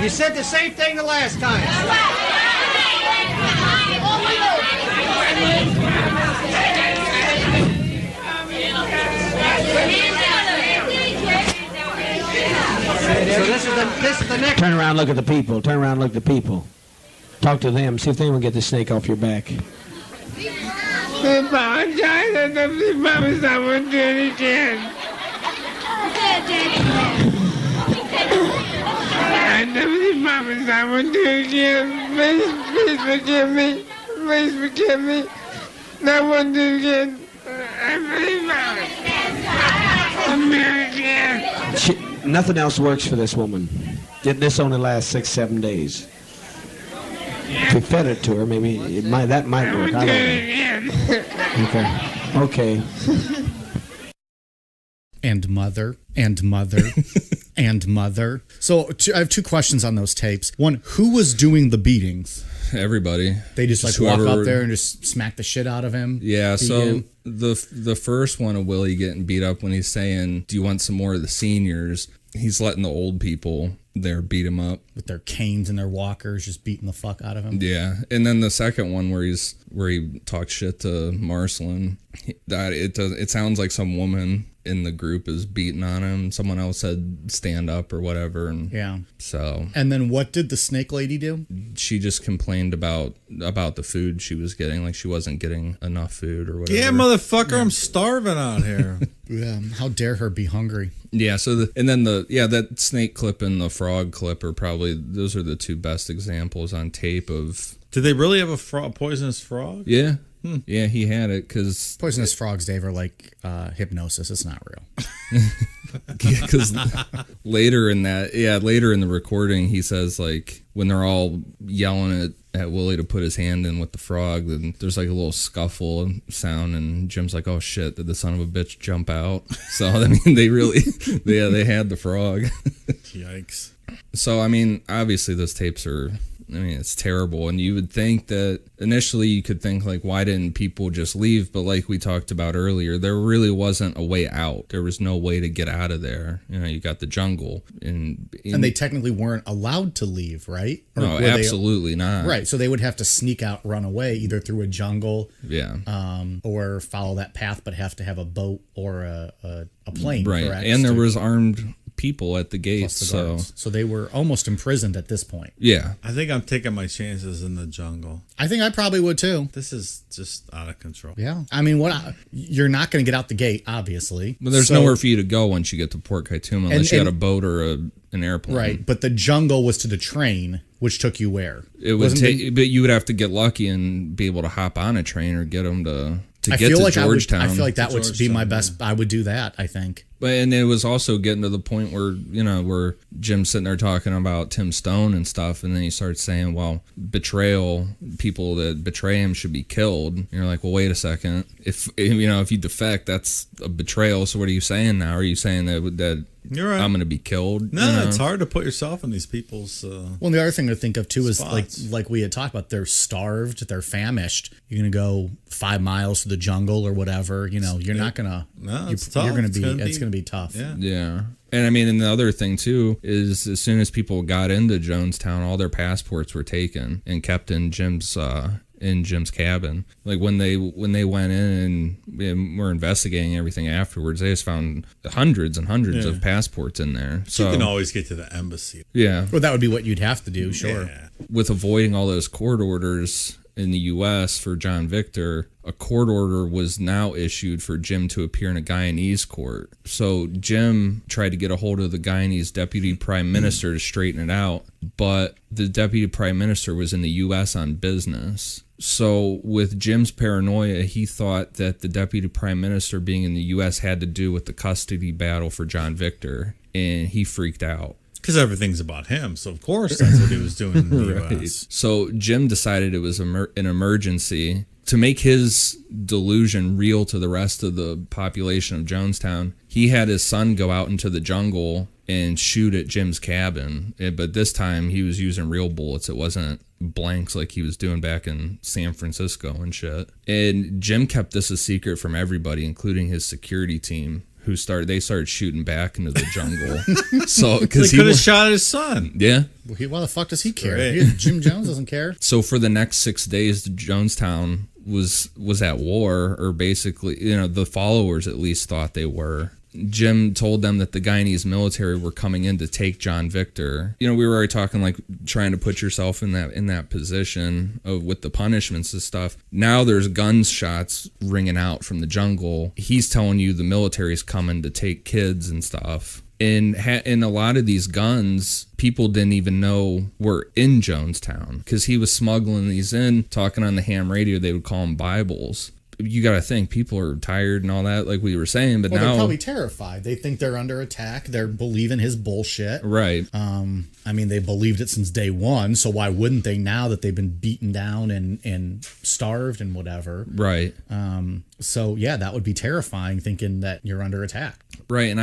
You said the same thing the last time. So this is the next. Turn around, look at the people. Talk to them. See if they will get the snake off your back. I apologize. I definitely promise I won't do it again. I definitely promise I won't do it again. Please forgive me. Please forgive me. I won't do it again. I really promise. I'm married again. Nothing else works for this woman. This only lasts 6-7 days. If we fed it to her, maybe that might work. I don't know. Okay. And mother, and mother, and mother. So I have two questions on those tapes. One, who was doing the beatings? Everybody. They just like walk up there and just smack the shit out of him. Yeah. So the first one of Willie getting beat up when he's saying, "Do you want some more of the seniors?" He's letting the old people there beat him up with their canes and their walkers, just beating the fuck out of him. Yeah. And then the second one where he talks shit to Marcelin, it sounds like some woman in the group is beating on him. Someone else said stand up or whatever. And yeah. So. And then what did the snake lady do? She just complained about the food she was getting, like she wasn't getting enough food or whatever. Yeah, motherfucker, I'm starving out here. Yeah, how dare her be hungry? Yeah, so that snake clip and the frog clip are probably, those are the two best examples on tape of. Did they really have a poisonous frog? Yeah. Yeah, he had it because poisonous frogs, Dave, are like hypnosis. It's not real. Because later in the recording, he says like when they're all yelling at Willie to put his hand in with the frog, then there's like a little scuffle sound, and Jim's like, "Oh shit, did the son of a bitch jump out?" So I mean, they had the frog. Yikes. So I mean, obviously those tapes are. I mean, it's terrible. And you would think that initially you could think like, why didn't people just leave? But like we talked about earlier, there really wasn't a way out. There was no way to get out of there. You know, you got the jungle. And they technically weren't allowed to leave, right? Or no, absolutely not. Right. So they would have to sneak out, run away, either through a jungle or follow that path, but have to have a boat or a plane. Right. Correct? And there was armed people at the gates, so they were almost imprisoned at this point. Yeah, I think I'm taking my chances in the jungle. I think I probably would too. This is just out of control. Yeah, I mean, you're not going to get out the gate, obviously. But there's nowhere for you to go once you get to Port Kaituma unless you had a boat or an airplane. Right, but the jungle was to the train, which took you where? It would take, but you would have to get lucky and be able to hop on a train or get them to get to Georgetown. I feel like that would be my best. I would do that, I think. And it was also getting to the point where Jim's sitting there talking about Tim Stone and stuff, and then he starts saying, well, betrayal, people that betray him should be killed. And you're like, well, wait a second. If you defect, that's a betrayal. So what are you saying now? Are you saying that you're right. I'm going to be killed? No, it's hard to put yourself in these people's Well, the other thing to think of too spots. is like we had talked about, they're starved, they're famished. You're going to go 5 miles to the jungle or whatever. You're not going to. No, it's tough. You're going to be. It's going to be tough. Yeah. And I mean, and the other thing too is as soon as people got into Jonestown, all their passports were taken and kept in Jim's cabin. Like when they went in and were investigating everything afterwards, they just found hundreds and hundreds of passports in there. So you can always get to the embassy. Yeah. Well, that would be what you'd have to do, sure. Yeah. With avoiding all those court orders in the U.S. for John Victor, a court order was now issued for Jim to appear in a Guyanese court. So Jim tried to get a hold of the Guyanese deputy prime minister to straighten it out, but the deputy prime minister was in the U.S. on business. So with Jim's paranoia, he thought that the deputy prime minister being in the U.S. had to do with the custody battle for John Victor, and he freaked out. Because everything's about him, so of course that's what he was doing in the U.S. So Jim decided it was an emergency. To make his delusion real to the rest of the population of Jonestown, he had his son go out into the jungle and shoot at Jim's cabin. But this time he was using real bullets. It wasn't blanks like he was doing back in San Francisco and shit. And Jim kept this a secret from everybody, including his security team, who started shooting back into the jungle. So because he could have shot his son. Yeah. Why the fuck does he care? Right. Jim Jones doesn't care. So for the next 6 days, Jonestown was at war, or basically, the followers at least thought they were. Jim told them that the Guyanese military were coming in to take John Victor. You know, we were already talking like trying to put yourself in that position of with the punishments and stuff. Now there's gunshots ringing out from the jungle. He's telling you the military's coming to take kids and stuff. And a lot of these guns, people didn't even know were in Jonestown because he was smuggling these in, talking on the ham radio. They would call them Bibles. You got to think people are tired and all that, like we were saying. But now they're probably terrified. They think they're under attack. They're believing his bullshit. Right. I mean, they believed it since day one. So why wouldn't they now that they've been beaten down and starved and whatever? Right. So yeah, that would be terrifying, thinking that you're under attack. Right.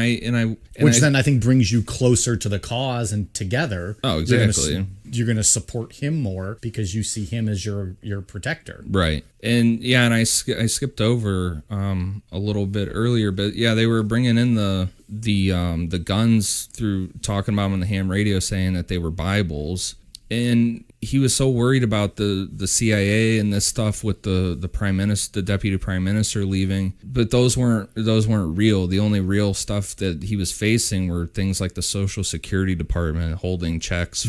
Which then I think brings you closer to the cause and together. Oh, exactly. You're going to support him more because you see him as your protector. Right. And yeah, and I skipped over a little bit earlier, but yeah, they were bringing in the guns through talking about them on the ham radio, saying that they were Bibles. And he was so worried about the CIA and this stuff with the prime minister, the deputy prime minister leaving, but those weren't real. The only real stuff that he was facing were things like the Social Security Department holding checks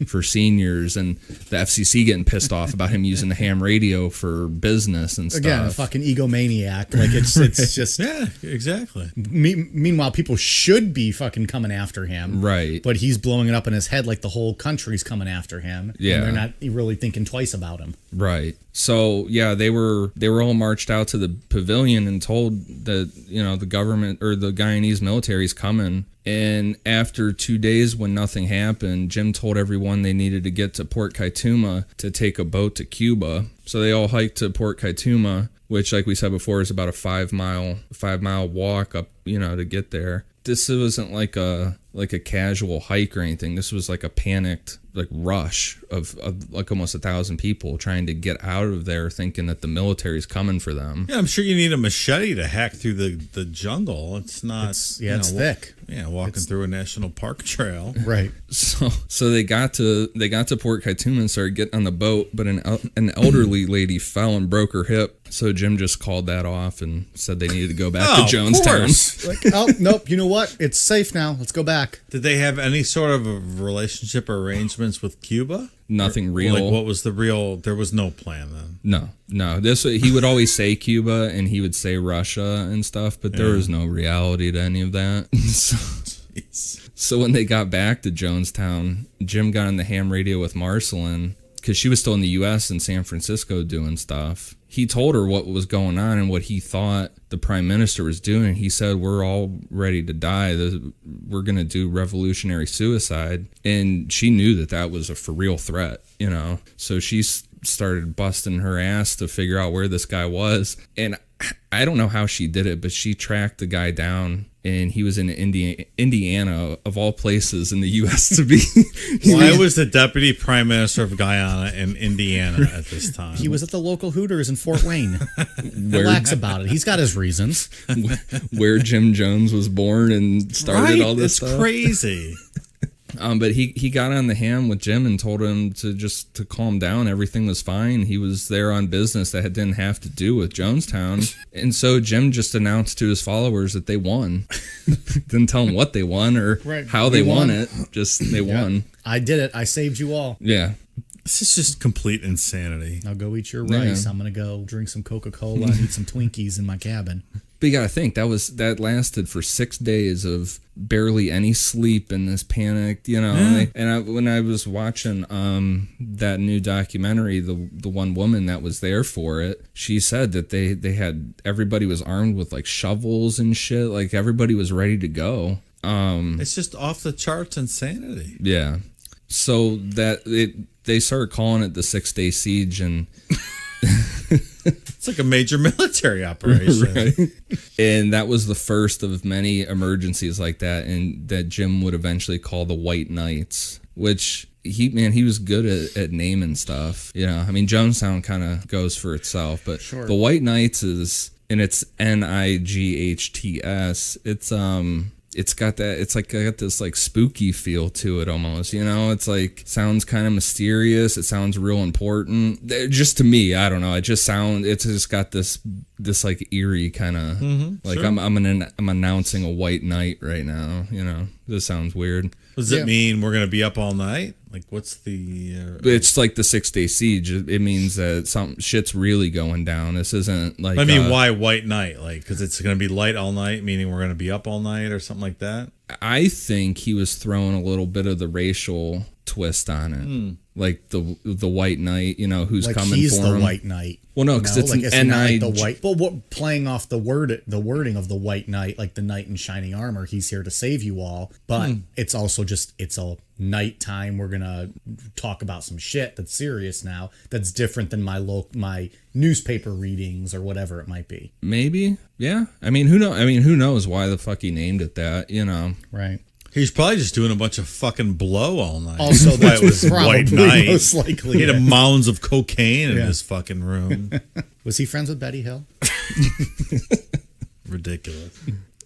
for seniors, and the FCC getting pissed off about him using the ham radio for business and stuff. Again, a fucking egomaniac. Like it's just yeah, exactly. Meanwhile, people should be fucking coming after him, right? But he's blowing it up in his head like the whole country's coming after him. Yeah. And they're not really thinking twice about him. Right. So yeah, they were all marched out to the pavilion and told that, you know, the government or the Guyanese military is coming. And after 2 days when nothing happened, Jim told everyone they needed to get to Port Kaituma to take a boat to Cuba. So they all hiked to Port Kaituma, which, like we said before, is about a 5 mile walk up, you know, to get there. This wasn't like a casual hike or anything. This was like a panicked rush of like almost 1,000 people trying to get out of there, thinking that the military's coming for them. Yeah, I'm sure you need a machete to hack through the jungle. It's not. It's thick. Yeah, walking through a national park trail. Right. So they got to Port Kaituma and started getting on the boat, but an elderly lady fell and broke her hip. So Jim just called that off and said they needed to go back to Jonestown. Like, oh nope, you know what? It's safe now. Let's go back. Did they have any sort of a relationship or arrangements with Cuba? Nothing real. Like, what was the real? There was no plan then. No. He would always say Cuba and he would say Russia and stuff, but there was no reality to any of that. So when they got back to Jonestown, Jim got on the ham radio with Marceline because she was still in the U.S. in San Francisco doing stuff. He told her what was going on and what he thought the prime minister was doing. He said, we're all ready to die. We're going to do revolutionary suicide. And she knew that was a for real threat, you know. So she started busting her ass to figure out where this guy was. And I don't know how she did it, but she tracked the guy down. And he was in Indiana, of all places in the U.S. to be. Why was the deputy prime minister of Guyana in Indiana at this time? He was at the local Hooters in Fort Wayne. Relax about it. He's got his reasons. Where Jim Jones was born and started all this stuff. It's crazy. But he got on the ham with Jim and told him to calm down. Everything was fine. He was there on business that didn't have to do with Jonestown. And so Jim just announced to his followers that they won. Didn't tell them what they won or how they won it. Just they won. I did it. I saved you all. Yeah. This is just complete insanity. Now go eat your rice. I'm going to go drink some Coca-Cola and eat some Twinkies in my cabin. But you got to think, that lasted for 6 days of barely any sleep and this panic, you know. Yeah. When I was watching that new documentary, the one woman that was there for it, she said that they had, everybody was armed with like shovels and shit. Like everybody was ready to go. It's just off the charts insanity. Yeah. So they started calling it the 6-day siege, and it's like a major military operation. Right. And that was the first of many emergencies like that, and that Jim would eventually call the White Knights, which he was good at naming stuff. You know, I mean, Jonestown kind of goes for itself, but sure. The White Knights is, and it's NIGHTS. it's got this like spooky feel to it almost, you know. It's like sounds kind of mysterious. It sounds real important. Just to me, I don't know. It's just got this like eerie kind of like sure. I'm announcing a white night right now. You know, this sounds weird. Does it mean we're gonna be up all night? Like, what's the? It's like the 6-day siege. It means that some shit's really going down. This isn't like. I mean, why white night? Like, because it's gonna be light all night, meaning we're gonna be up all night or something like that. I think he was throwing a little bit of the racial twist on it, like the white knight. You know, who's like coming he's for the him. white knight. Well, no, because it's like an not NI. like the white, but what playing off the wording of the white knight, like the knight in shining armor. He's here to save you all, but it's also just it's a nighttime. We're gonna talk about some shit that's serious now. That's different than my newspaper readings or whatever it might be. Maybe, yeah. I mean, who knows why the fuck he named it that? You know, right? He's probably just doing a bunch of fucking blow all night. Also, that was white night. Most likely, he had mounds of cocaine in his fucking room. Was he friends with Betty Hill? Ridiculous.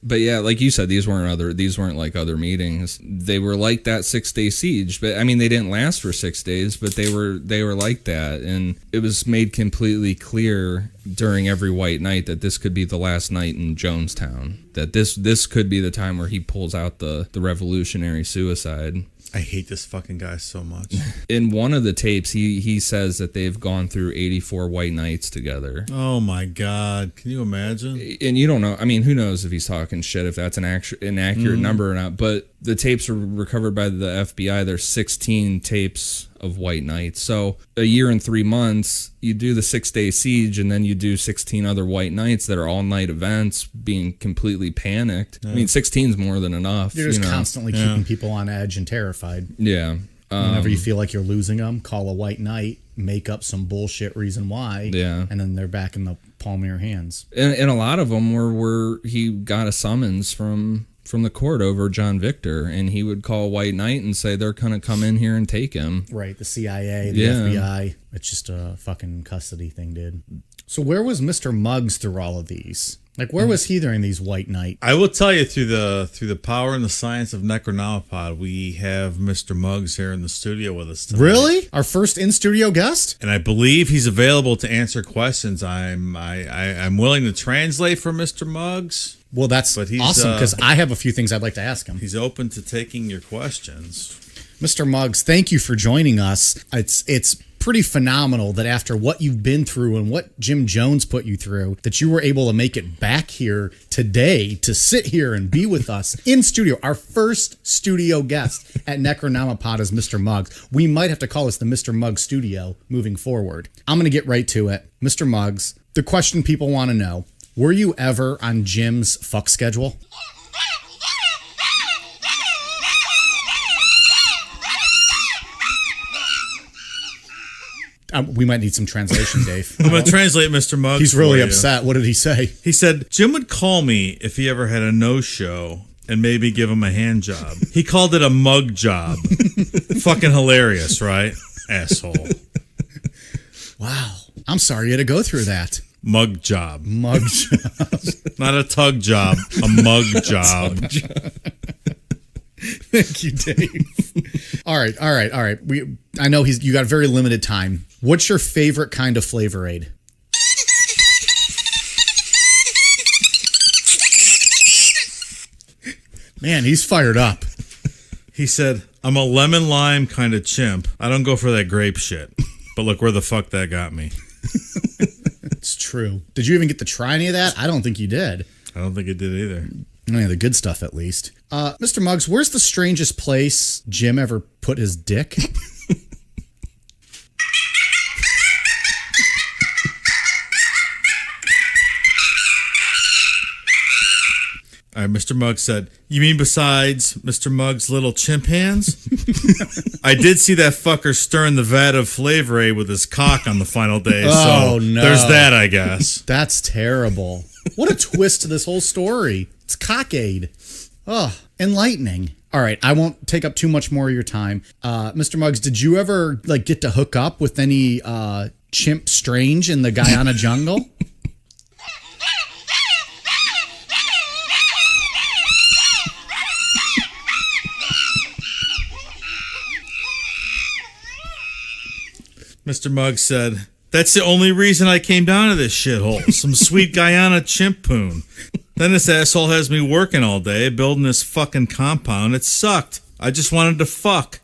But yeah, like you said, these weren't like other meetings. They were like that 6-day siege, but I mean, they didn't last for 6 days, but they were like that, and it was made completely clear during every white night that this could be the last night in Jonestown. That this could be the time where he pulls out the revolutionary suicide. I hate this fucking guy so much. In one of the tapes, he says that they've gone through 84 white nights together. Oh my God. Can you imagine? And you don't know. I mean, who knows if he's talking shit, if that's an accurate number or not. But the tapes were recovered by the FBI. There's 16 tapes of white nights. So a year and 3 months, you do the 6-day siege, and then you do 16 other white nights that are all night events, being completely panicked. Yeah. I mean, 16 is more than enough. You're just constantly keeping people on edge and terrified. Yeah. Whenever you feel like you're losing them, call a white knight, make up some bullshit reason why, and then they're back in the palm of your hands. And a lot of them were he got a summons from the court over John Victor, and he would call White Knight and say they're gonna come in here and take him. Right, the CIA, the FBI. It's just a fucking custody thing, dude. So where was Mr. Muggs through all of these? Like, where was he during these White Knight? I will tell you, through the power and the science of Necronomipod, we have Mr. Muggs here in the studio with us tonight. Really? Our first in-studio guest? And I believe he's available to answer questions. I'm willing to translate for Mr. Muggs. Well, that's awesome, because I have a few things I'd like to ask him. He's open to taking your questions. Mr. Muggs, thank you for joining us. It's pretty phenomenal that after what you've been through and what Jim Jones put you through, that you were able to make it back here today to sit here and be with us in studio. Our first studio guest at Necronomipod is Mr. Muggs. We might have to call this the Mr. Muggs Studio moving forward. I'm going to get right to it. Mr. Muggs, the question people want to know, were you ever on Jim's fuck schedule? We might need some translation, Dave. I'm going to translate Mr. Muggs. He's really upset. What did he say? He said, Jim would call me if he ever had a no-show and maybe give him a hand job. He called it a mug job. Fucking hilarious, right? Asshole. Wow. I'm sorry you had to go through that. Mug job. Mug job. Not a tug job, a mug job. Thank you, Dave. All right. I know you got very limited time. What's your favorite kind of Flavor Aid? Man, he's fired up. He said, I'm a lemon lime kind of chimp. I don't go for that grape shit. But look where the fuck that got me. It's true. Did you even get to try any of that? I don't think you did. I don't think it did either. Any of the good stuff, at least. Mr. Muggs, where's the strangest place Jim ever put his dick? All right, Mr. Muggs said, you mean besides Mr. Muggs' little chimp hands? I did see that fucker stirring the vat of Flavor Aid with his cock on the final day. Oh, so no. There's that, I guess. That's terrible. What a twist to this whole story. It's cockade. Oh, enlightening. All right, I won't take up too much more of your time. Mr. Muggs, did you ever get to hook up with any chimp strange in the Guyana jungle? Mr. Muggs said, "That's the only reason I came down to this shithole. Some sweet Guyana chimp poon. Then this asshole has me working all day, building this fucking compound. It sucked. I just wanted to fuck.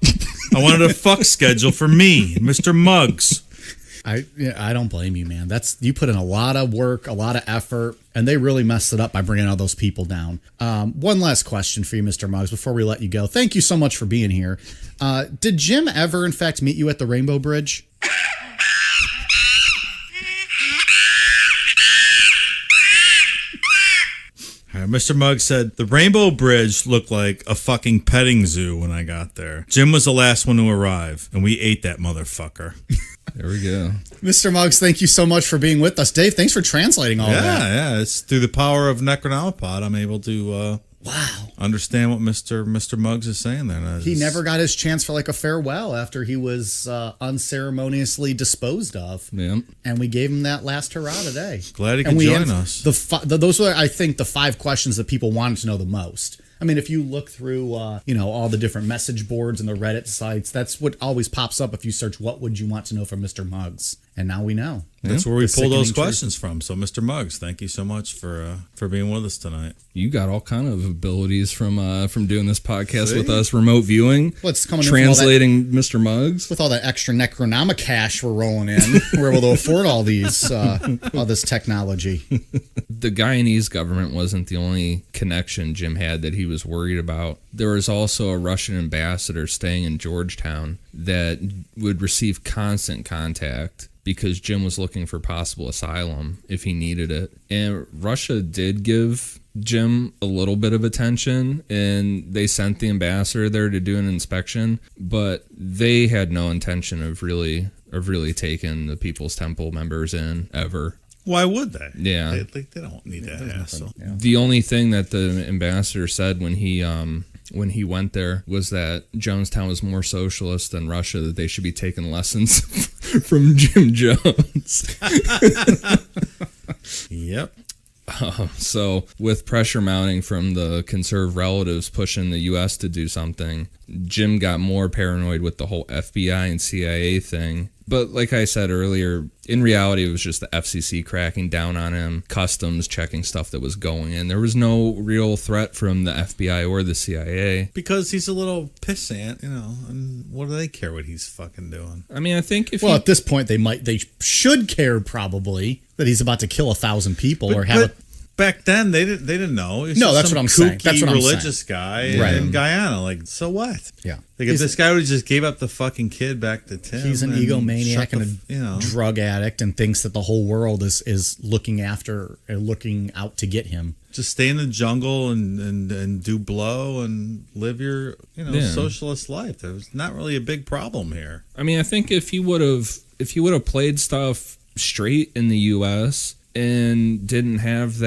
I wanted a fuck schedule for me, Mr. Muggs." I don't blame you, man. You put in a lot of work, a lot of effort, and they really messed it up by bringing all those people down. One last question for you, Mr. Muggs, before we let you go. Thank you so much for being here. Did Jim ever, in fact, meet you at the Rainbow Bridge? Mr. Muggs said, "The Rainbow Bridge looked like a fucking petting zoo when I got there. Jim was the last one to arrive, and we ate that motherfucker." There we go. Mr. Muggs, thank you so much for being with us. Dave, thanks for translating all that. Yeah. It's through the power of Necronomicon I'm able to understand what Mr. Muggs is saying there. He never got his chance for like a farewell after he was unceremoniously disposed of. Yeah. And we gave him that last hurrah today. Glad he could join us. Those were, I think, the 5 questions that people wanted to know the most. I mean, if you look through, all the different message boards and the Reddit sites, that's what always pops up if you search, what would you want to know from Mr. Muggs? And now we know. That's where we pull those questions from. So, Mr. Muggs, thank you so much for being with us tonight. You got all kind of abilities from doing this podcast with us, remote viewing, translating Mr. Muggs. With all that extra Necronomicash we're rolling in, we're able to afford all this technology. The Guyanese government wasn't the only connection Jim had that he was worried about. There was also a Russian ambassador staying in Georgetown that would receive constant contact because Jim was looking for possible asylum if he needed it. And Russia did give Jim a little bit of attention, and they sent the ambassador there to do an inspection, but they had no intention of really taking the People's Temple members in ever. Why would they? Yeah. They don't need that hassle. Yeah. The only thing that the ambassador said when he went there was that Jonestown was more socialist than Russia, that they should be taking lessons from Jim Jones. Yep. So with pressure mounting from the conservative relatives pushing the U.S. to do something, Jim got more paranoid with the whole FBI and CIA thing. But like I said earlier, in reality, it was just the FCC cracking down on him, customs checking stuff that was going in. There was no real threat from the FBI or the CIA. Because he's a little pissant, and what do they care what he's fucking doing? I mean, I think at this point, they should care probably that he's about to kill 1,000 people or have Back then, they didn't know. No, that's what I'm saying. That's what I'm religious saying. Guy in Guyana. Like, so what? Yeah. Like, if this guy would have just gave up the fucking kid back to Tim. He's an egomaniac and a drug addict and thinks that the whole world is looking out to get him. Just stay in the jungle and do blow and live your socialist life. There's not really a big problem here. I mean, I think if he would have played stuff straight in the U.S. and didn't have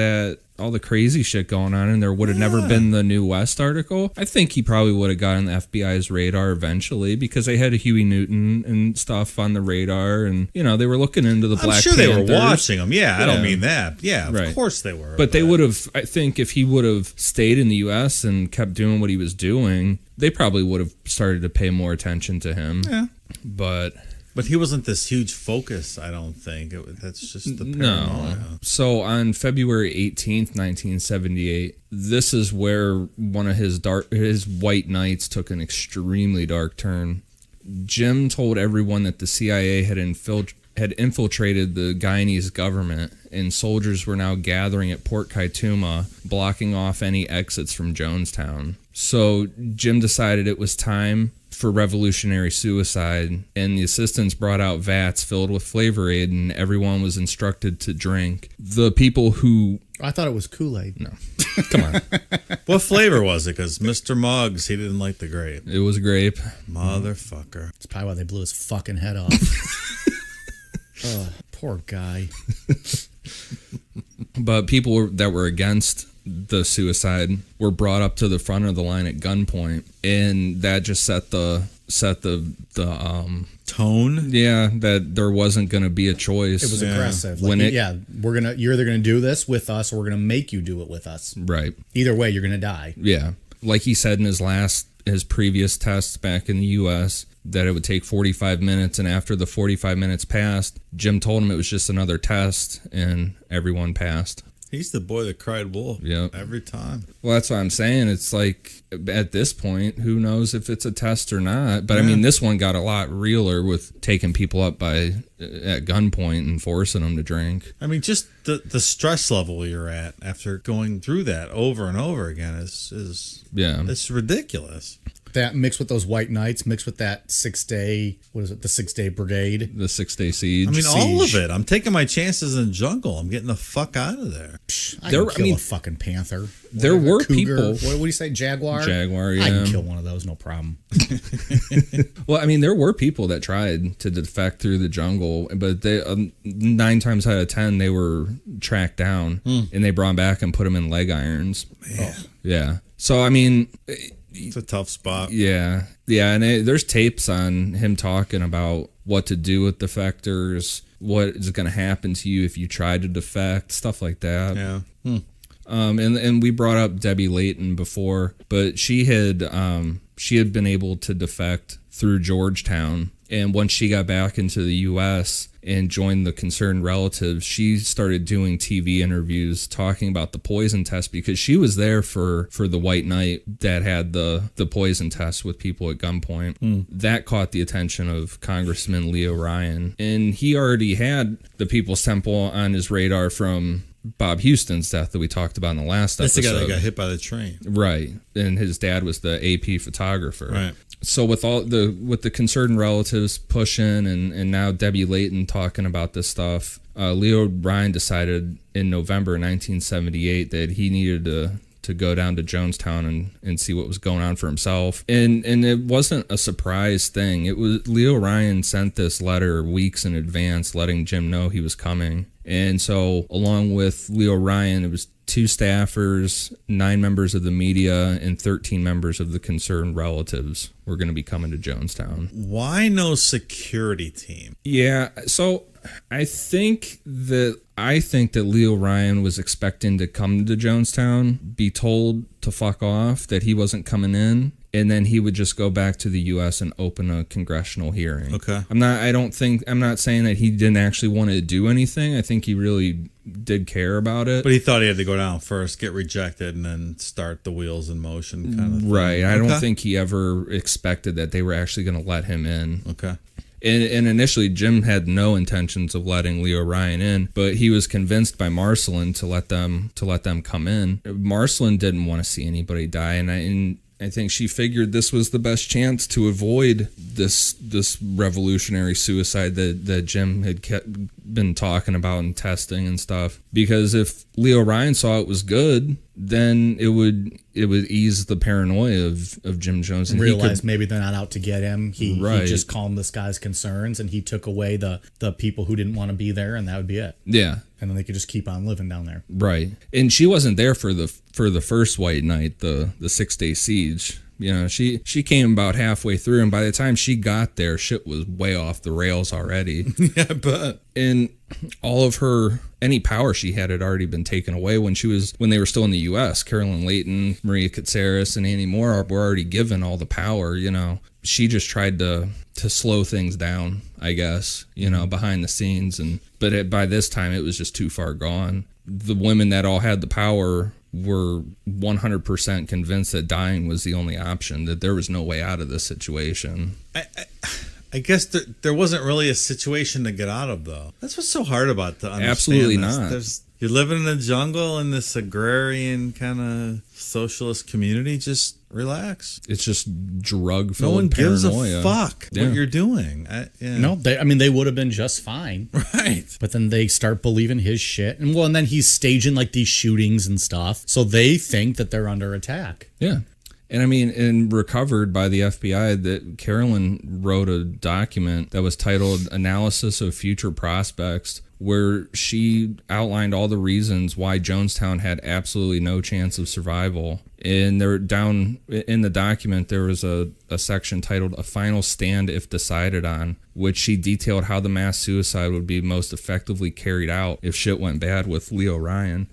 all the crazy shit going on, and there would have never been the New West article, I think he probably would have gotten the FBI's radar eventually, because they had a Huey Newton and stuff on the radar, and they were looking into the Black Panthers. I'm sure they were watching him. Yeah, I don't mean that. Yeah, of course they were. But they would have, I think, if he would have stayed in the U.S. and kept doing what he was doing, they probably would have started to pay more attention to him. Yeah. But he wasn't this huge focus, I don't think. That's just the paranoia. No. So on February 18th, 1978, this is where one of his white nights took an extremely dark turn. Jim told everyone that the CIA had infiltrated the Guyanese government, and soldiers were now gathering at Port Kaituma, blocking off any exits from Jonestown. So Jim decided it was time for revolutionary suicide, and the assistants brought out vats filled with Flavor Aid, and everyone was instructed to drink. The people who... I thought it was Kool-Aid. No. Come on. What flavor was it? Because Mr. Muggs, he didn't like the grape. It was grape. Motherfucker. It's probably why they blew his fucking head off. Oh, poor guy. But people that were against the suicide were brought up to the front of the line at gunpoint, and that just set the tone. Yeah, that there wasn't going to be a choice. It was aggressive. You're either going to do this with us, or we're going to make you do it with us. Right. Either way, you're going to die. Yeah. Like he said in his previous tests back in the U.S., that it would take 45 minutes. And after the 45 minutes passed, Jim told him it was just another test, and everyone passed. He's the boy that cried wolf. Yep. Every time. Well, that's what I'm saying. It's like, at this point, who knows if it's a test or not? But I mean, this one got a lot realer with taking people up at gunpoint and forcing them to drink. I mean, just the stress level you're at after going through that over and over again is it's ridiculous. That mixed with those white nights, mixed with that 6 day, what is it, the 6 day brigade? The 6 day siege. I mean, all of it. I'm taking my chances in the jungle. I'm getting the fuck out of there. I can kill a fucking panther. There were cougar. people. What do you say, jaguar? Jaguar, yeah. I can kill one of those, no problem. Well, I mean, there were people that tried to defect through the jungle, but they 9 times out of 10 they were tracked down, and they brought them back and put them in leg irons. Man. Yeah. So I mean, it's a tough spot. Yeah, and there's tapes on him talking about what to do with defectors, what is going to happen to you if you try to defect, stuff like that. Yeah. And we brought up Debbie Layton before, but she had been able to defect through Georgetown, and once she got back into the U.S. and joined the Concerned Relatives, she started doing TV interviews talking about the poison test, because she was there for the White Knight that had the poison test with people at gunpoint. That caught the attention of Congressman Leo Ryan, and he already had the People's Temple on his radar from Bob Houston's death that we talked about in the last That's episode. the guy that got hit by the train. Right. And his dad was the AP photographer. Right. So with the Concerned Relatives pushing and now Debbie Layton talking about this stuff, Leo Ryan decided in November 1978 that he needed to go down to Jonestown and see what was going on for himself. And it wasn't a surprise thing. It was Leo Ryan sent this letter weeks in advance letting Jim know he was coming. And so along with Leo Ryan, it was 2 staffers, 9 members of the media, and 13 members of the Concerned Relatives were going to be coming to Jonestown. Why no security team? Yeah, so I think that Leo Ryan was expecting to come to Jonestown, be told to fuck off, that he wasn't coming in, and then he would just go back to the U.S. and open a congressional hearing. Okay. I'm not saying that he didn't actually want to do anything. I think he really did care about it. But he thought he had to go down first, get rejected, and then start the wheels in motion kind of thing. Right. I don't think he ever expected that they were actually going to let him in. Okay. And initially, Jim had no intentions of letting Leo Ryan in, but he was convinced by Marcelin to let them come in. Marcelin didn't want to see anybody die, and I think she figured this was the best chance to avoid this revolutionary suicide that Jim had been talking about and testing and stuff. Because if Leo Ryan saw it was good, then it would ease the paranoia of Jim Jones, and realize maybe they're not out to get him. He just calmed this guy's concerns, and he took away the people who didn't want to be there, and that would be it. Yeah. And then they could just keep on living down there. Right. And she wasn't there for the first White Night, the 6 day siege. You know, she came about halfway through, and by the time she got there, shit was way off the rails already. Yeah, but and all of any power she had already been taken away when they were still in the U.S. Carolyn Layton, Maria Katsaris, and Annie Moore were already given all the power. You know, she just tried to slow things down, I guess. You know, behind the scenes, but by this time it was just too far gone. The women that all had the power were 100% convinced that dying was the only option, that there was no way out of this situation. I guess there wasn't really a situation to get out of, though. That's what's so hard about to understand. Absolutely this. not. You're living in the jungle in this agrarian kind of socialist community. Just relax. It's just drug-filled No one gives paranoia. a fuck what you're doing. No, they would have been just fine. Right. But then they start believing his shit. And then he's staging like these shootings and stuff. So they think that they're under attack. Yeah. And I mean, and recovered by the FBI, that Carolyn wrote a document that was titled Analysis of Future Prospects, where she outlined all the reasons why Jonestown had absolutely no chance of survival. And there, down in the document, there was a section titled A Final Stand If Decided On, which she detailed how the mass suicide would be most effectively carried out if shit went bad with Leo Ryan.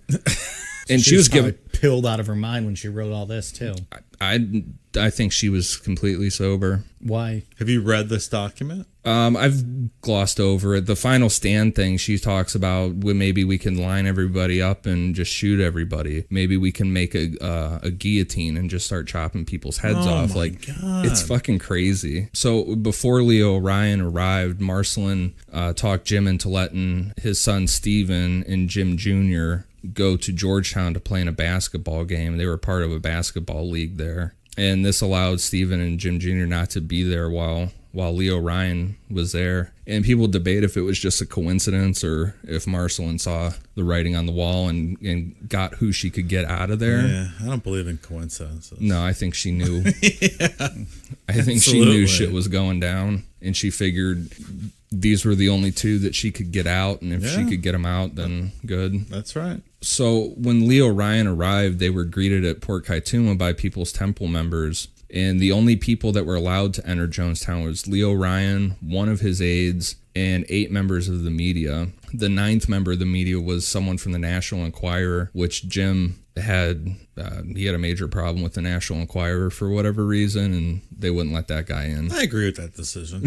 And she was given pilled out of her mind when she wrote all this too. I think she was completely sober. Why? Have you read this document? I've glossed over it. The final stand thing, she talks about maybe we can line everybody up and just shoot everybody. Maybe we can make a guillotine and just start chopping people's heads off. Like, God. It's fucking crazy. So before Leo Ryan arrived, Marcelin talked Jim into letting his son Steven and Jim Jr. go to Georgetown to play in a basketball game. They were part of a basketball league there. And this allowed Steven and Jim Jr. not to be there while Leo Ryan was there. And people debate if it was just a coincidence or if Marcelin saw the writing on the wall and got who she could get out of there. Yeah, I don't believe in coincidences. No, I think she knew. Yeah, I think absolutely. she knew shit was going down, and she figured these were the only two that she could get out, and if she could get them out, then good. That's right. So when Leo Ryan arrived, they were greeted at Port Kaituma by People's Temple members. And the only people that were allowed to enter Jonestown was Leo Ryan, one of his aides, and 8 members of the media. The 9th member of the media was someone from the National Enquirer, which Jim had. He had a major problem with the National Enquirer for whatever reason, and they wouldn't let that guy in. I agree with that decision.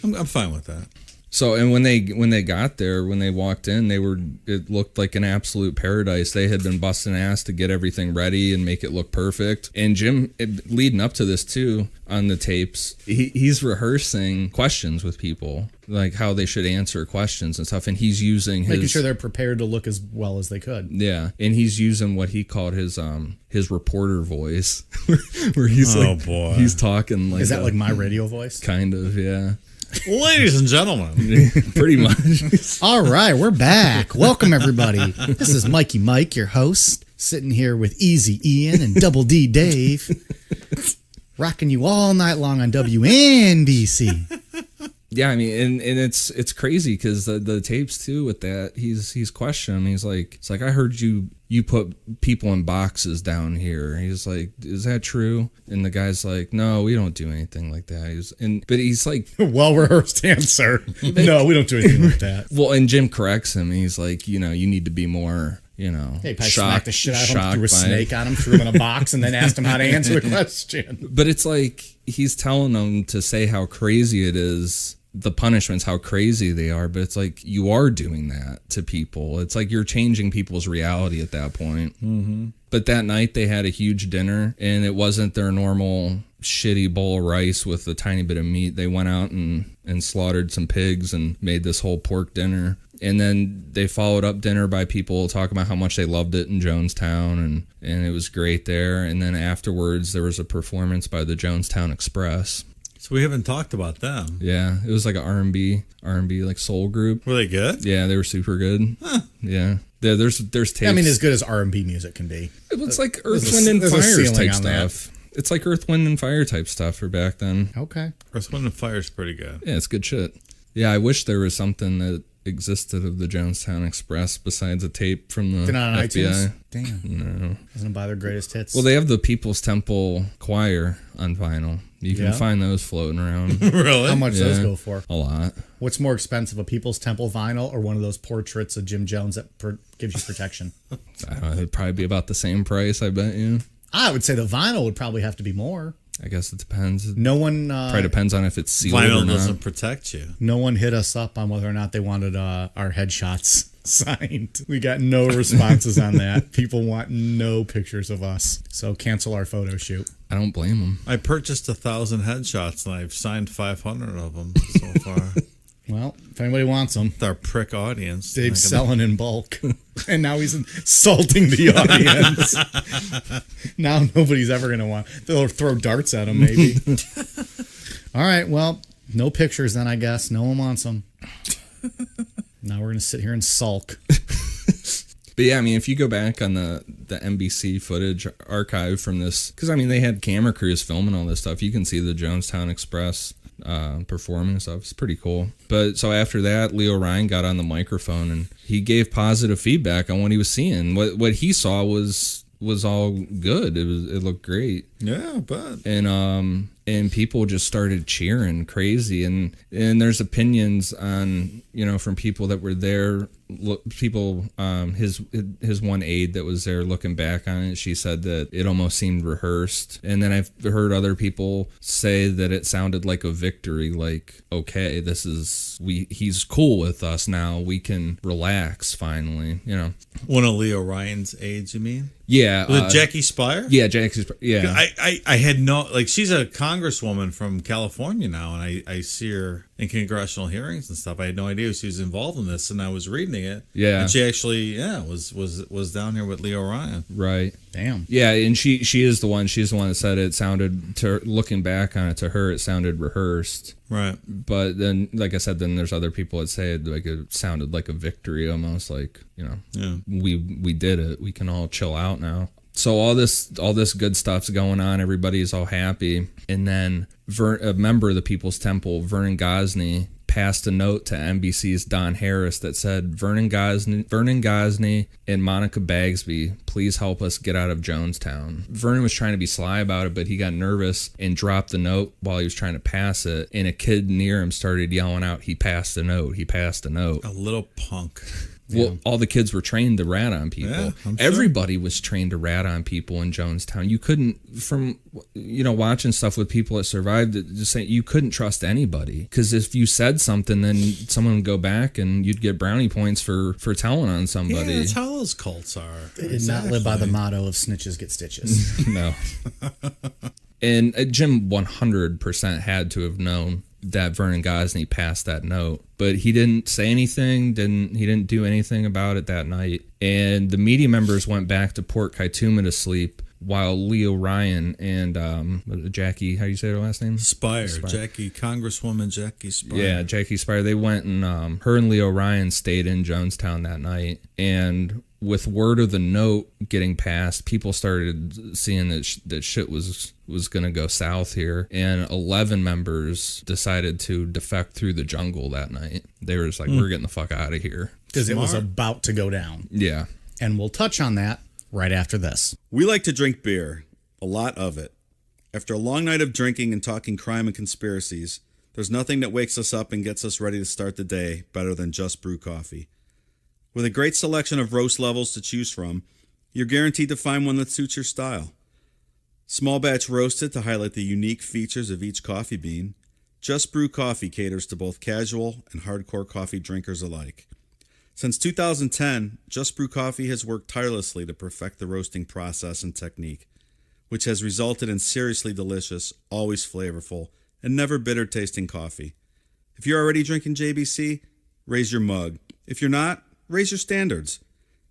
I'm fine with that. So, and when they got there, when they walked in, it looked like an absolute paradise. They had been busting ass to get everything ready and make it look perfect. And Jim, leading up to this too, on the tapes, he's rehearsing questions with people, like how they should answer questions and stuff. And he's using making sure they're prepared to look as well as they could. Yeah, and he's using what he called his reporter voice, where he's boy, he's talking like. Is that like my radio voice? Kind of, yeah. Ladies and gentlemen. Pretty much. All right, we're back. Welcome, everybody. This is Mikey Mike, your host, sitting here with Easy Ian and Double D Dave, rocking you all night long on WNBC. Yeah, I mean, and it's crazy because the tapes too with that, he's questioning. He's like, I heard you put people in boxes down here. He's like, is that true? And the guy's like, no, we don't do anything like that. But he's like, well rehearsed answer. No, we don't do anything like that. Well, and Jim corrects him. He's like, you need to be more. Hey, probably smacked the shit out of him, threw a snake on him, threw him in a box, and then asked him how to answer the question. But it's like he's telling them to say how crazy it is, the punishments, how crazy they are. But it's like you are doing that to people. It's like you're changing people's reality at that point. Mm-hmm. But that night they had a huge dinner, and it wasn't their normal shitty bowl of rice with a tiny bit of meat. They went out and slaughtered some pigs and made this whole pork dinner. And then they followed up dinner by people talking about how much they loved it in Jonestown and it was great there. And then afterwards, there was a performance by the Jonestown Express. So we haven't talked about them. Yeah, it was like an R&B like soul group. Were they good? Yeah, they were super good. Huh. Yeah. There's tapes. I mean, as good as R&B music can be. It's like Earth, Wind, and Fire type stuff. It's like Earth, Wind, and Fire type stuff for back then. Okay. Earth, Wind, and Fire is pretty good. Yeah, it's good shit. Yeah, I wish there was something that existed of the Jonestown Express besides a tape from the not on FBI. iTunes? Damn. No. Doesn't buy their greatest hits. Well, they have the People's Temple Choir on vinyl. You can find those floating around. Really? How much do those go for? A lot. What's more expensive, a People's Temple vinyl or one of those portraits of Jim Jones that gives you protection? I don't know, it'd probably be about the same price, I bet you. I would say the vinyl would probably have to be more. I guess it depends. No one... probably depends on if it's sealed vinyl or not. doesn't protect you. No one hit us up on whether or not they wanted our headshots signed. We got no responses on that. People want no pictures of us. So cancel our photo shoot. I don't blame them. I purchased 1,000 headshots and I've signed 500 of them so far. Well, if anybody wants them. With our prick audience. Dave's selling in bulk. And now he's insulting the audience. Now nobody's ever going to want. They'll throw darts at him, maybe. All right, well, no pictures then, I guess. No one wants them. Now we're going to sit here and sulk. But yeah, I mean, if you go back on the NBC footage archive from this, because I mean, they had camera crews filming all this stuff. You can see the Jonestown Express performing and stuff. It's pretty cool. But so after that, Leo Ryan got on the microphone and he gave positive feedback on what he was seeing. What he saw was all good. It looked great. Yeah, but and and people just started cheering crazy. And there's opinions on, from people that were there. People, his one aide that was there looking back on it, she said that it almost seemed rehearsed. And then I've heard other people say that it sounded like a victory, like, okay, he's cool with us now, we can relax finally, One of Leo Ryan's aides, you mean? Yeah. Was it Jackie Spire? Yeah, Jackie Spire. Yeah. I had she's a congresswoman from California now, and I see her in congressional hearings and stuff. I had no idea she was involved in this, and I was reading it. Yeah. And she actually, was down here with Leo Ryan. Right. Damn. Yeah, and she's the one that said it sounded, looking back on it, to her, it sounded rehearsed. Right. But then, like I said, then there's other people that say it sounded like a victory, almost like, we did it. We can all chill out now. So all this good stuff's going on. Everybody's all happy. And then a member of the People's Temple, Vernon Gosney, passed a note to NBC's Don Harris that said, Vernon Gosney and Monica Bagsby, please help us get out of Jonestown. Vernon was trying to be sly about it, but he got nervous and dropped the note while he was trying to pass it. And a kid near him started yelling out, he passed a note, he passed a note. A little punk. Well, all the kids were trained to rat on people. Yeah, Everybody was trained to rat on people in Jonestown. You couldn't, from watching stuff with people that survived, just saying you couldn't trust anybody, because if you said something, then someone would go back and you'd get brownie points for telling on somebody. Yeah, that's how those cults are. They did not live by the motto of snitches get stitches. No. And Jim 100% had to have known that Vernon Gosney passed that note, but he didn't say anything. He didn't do anything about it that night. And the media members went back to Port Kaituma to sleep, while Leo Ryan and Jackie, how do you say her last name? Spire. Congresswoman Jackie Spire. Yeah, Jackie Spire. They went and her and Leo Ryan stayed in Jonestown that night. And with word of the note getting passed, people started seeing that shit was going to go south here. And 11 members decided to defect through the jungle that night. They were just like, we're getting the fuck out of here. Because it was about to go down. Yeah. And we'll touch on that right after this. We like to drink beer, a lot of it. After a long night of drinking and talking crime and conspiracies, there's nothing that wakes us up and gets us ready to start the day better than Just Brew coffee. With a great selection of roast levels to choose from, you're guaranteed to find one that suits your style. Small batch roasted to highlight the unique features of each coffee bean, Just Brew coffee caters to both casual and hardcore coffee drinkers alike. Since 2010, Just Brew Coffee has worked tirelessly to perfect the roasting process and technique, which has resulted in seriously delicious, always flavorful, and never bitter tasting coffee. If you're already drinking JBC, raise your mug. If you're not, raise your standards.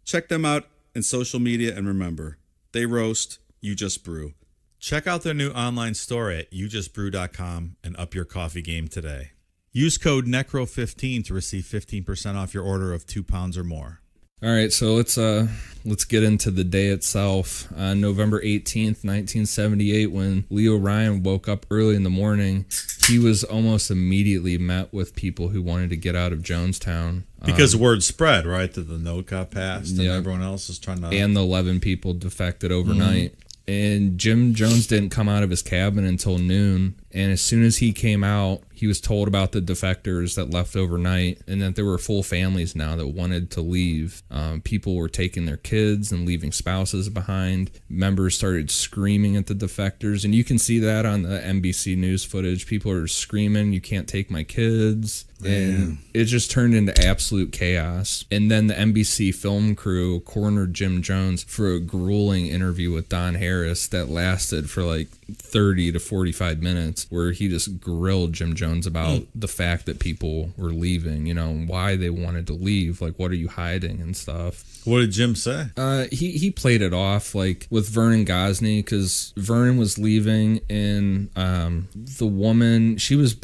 Check them out in social media, and remember, they roast, you just brew. Check out their new online store at youjustbrew.com and up your coffee game today. Use code NECRO15 to receive 15% off your order of 2 pounds or more. All right, so let's get into the day itself. On November 18th, 1978, when Leo Ryan woke up early in the morning, he was almost immediately met with people who wanted to get out of Jonestown. Because word spread, right, that the note got passed and everyone else was trying to... And the 11 people defected overnight. And Jim Jones didn't come out of his cabin until noon. And as soon as he came out, he was told about the defectors that left overnight and that there were full families now that wanted to leave. People were taking their kids and leaving spouses behind. Members started screaming at the defectors. And you can see that on the NBC News footage. People are screaming, "You can't take my kids." And it just turned into absolute chaos. And then the NBC film crew cornered Jim Jones for a grueling interview with Don Harris that lasted for like 30 to 45 minutes, where he just grilled Jim Jones about the fact that people were leaving, and why they wanted to leave. Like, what are you hiding and stuff. What did Jim say? He played it off like with Vernon Gosney, because Vernon was leaving, and the woman, she was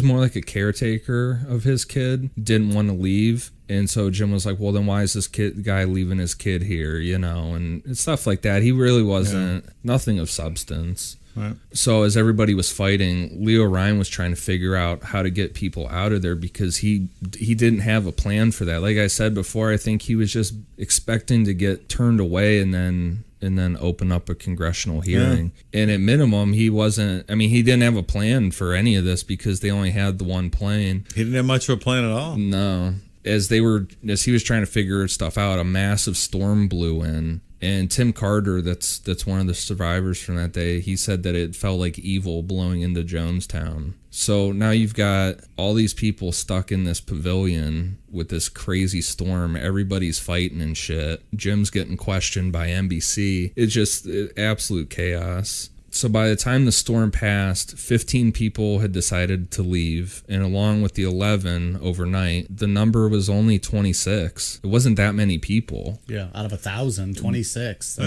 more like a caretaker of his kid, didn't want to leave. And so Jim was like, well, then why is this guy leaving his kid here, and stuff like that. He really wasn't, nothing of substance. Right. So as everybody was fighting, Leo Ryan was trying to figure out how to get people out of there, because he didn't have a plan for that. Like I said before, I think he was just expecting to get turned away and then and then open up a congressional hearing. And at minimum, he didn't have a plan for any of this because they only had the one plane. He didn't have much of a plan at all. No. As he was trying to figure stuff out, a massive storm blew in. And Tim Carter, that's one of the survivors from that day, he said that it felt like evil blowing into Jonestown. So now you've got all these people stuck in this pavilion with this crazy storm. Everybody's fighting and shit. Jim's getting questioned by NBC. It's just absolute chaos. So by the time the storm passed, 15 people had decided to leave, and along with the 11 overnight, the number was only 26. It wasn't that many people. Yeah, out of 1,000, 26.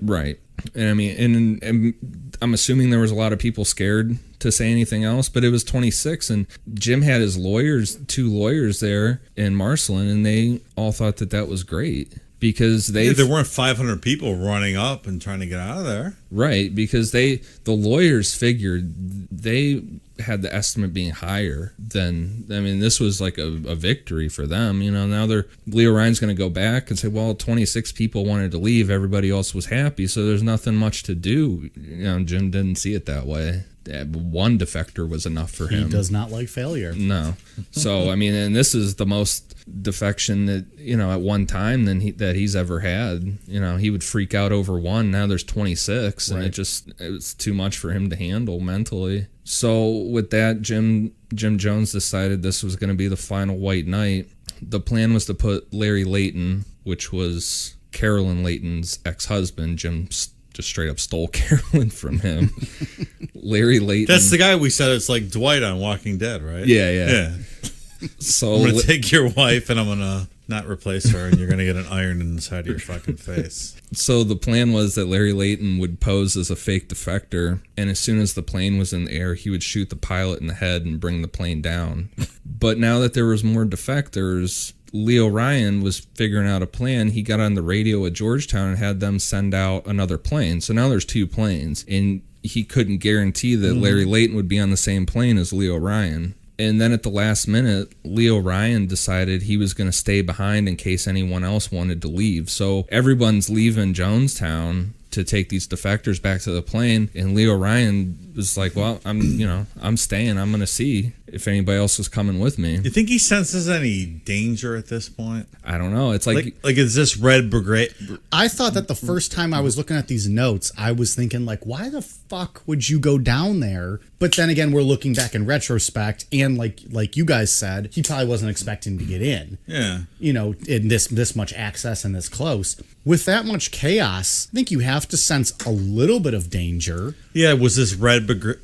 Right. And and I'm assuming there was a lot of people scared to say anything else, but it was 26, and Jim had his two lawyers there in Marceline, and they all thought that was great. Because there weren't 500 people running up and trying to get out of there. Right, because the lawyers figured they had the estimate being higher than, this was like a victory for them. Now Leo Ryan's going to go back and say, well, 26 people wanted to leave, everybody else was happy, so there's nothing much to do. Jim didn't see it that way. One defector was enough for him. He does not like failure. No. So, and this is the most defection that, at one time that he's ever had. He would freak out over one. Now there's 26, and it was too much for him to handle mentally. So with that, Jim Jones decided this was going to be the final white night. The plan was to put Larry Layton, which was Carolyn Layton's ex-husband. Jim just straight up stole Carolyn from him. Larry Layton. That's the guy we said it's like Dwight on Walking Dead, right? Yeah. So I'm going to take your wife and I'm going to not replace her, and you're going to get an iron inside of your fucking face. So the plan was that Larry Layton would pose as a fake defector, and as soon as the plane was in the air, he would shoot the pilot in the head and bring the plane down. But now that there was more defectors, Leo Ryan was figuring out a plan. He got on the radio at Georgetown and had them send out another plane. So now there's two planes, and he couldn't guarantee that Larry Layton would be on the same plane as Leo Ryan. And then at the last minute, Leo Ryan decided he was going to stay behind in case anyone else wanted to leave. So everyone's leaving Jonestown to take these defectors back to the plane, and Leo Ryan was like, well, I'm staying. I'm going to see if anybody else is coming with me. You think he senses any danger at this point? I don't know. It's like is this Red Brigade? I thought that the first time I was looking at these notes, I was thinking, like, why the fuck would you go down there? But then again, we're looking back in retrospect, and like you guys said, he probably wasn't expecting to get in. Yeah. In this much access and this close. With that much chaos, I think you have to sense a little bit of danger. Yeah, was this Red Brigade?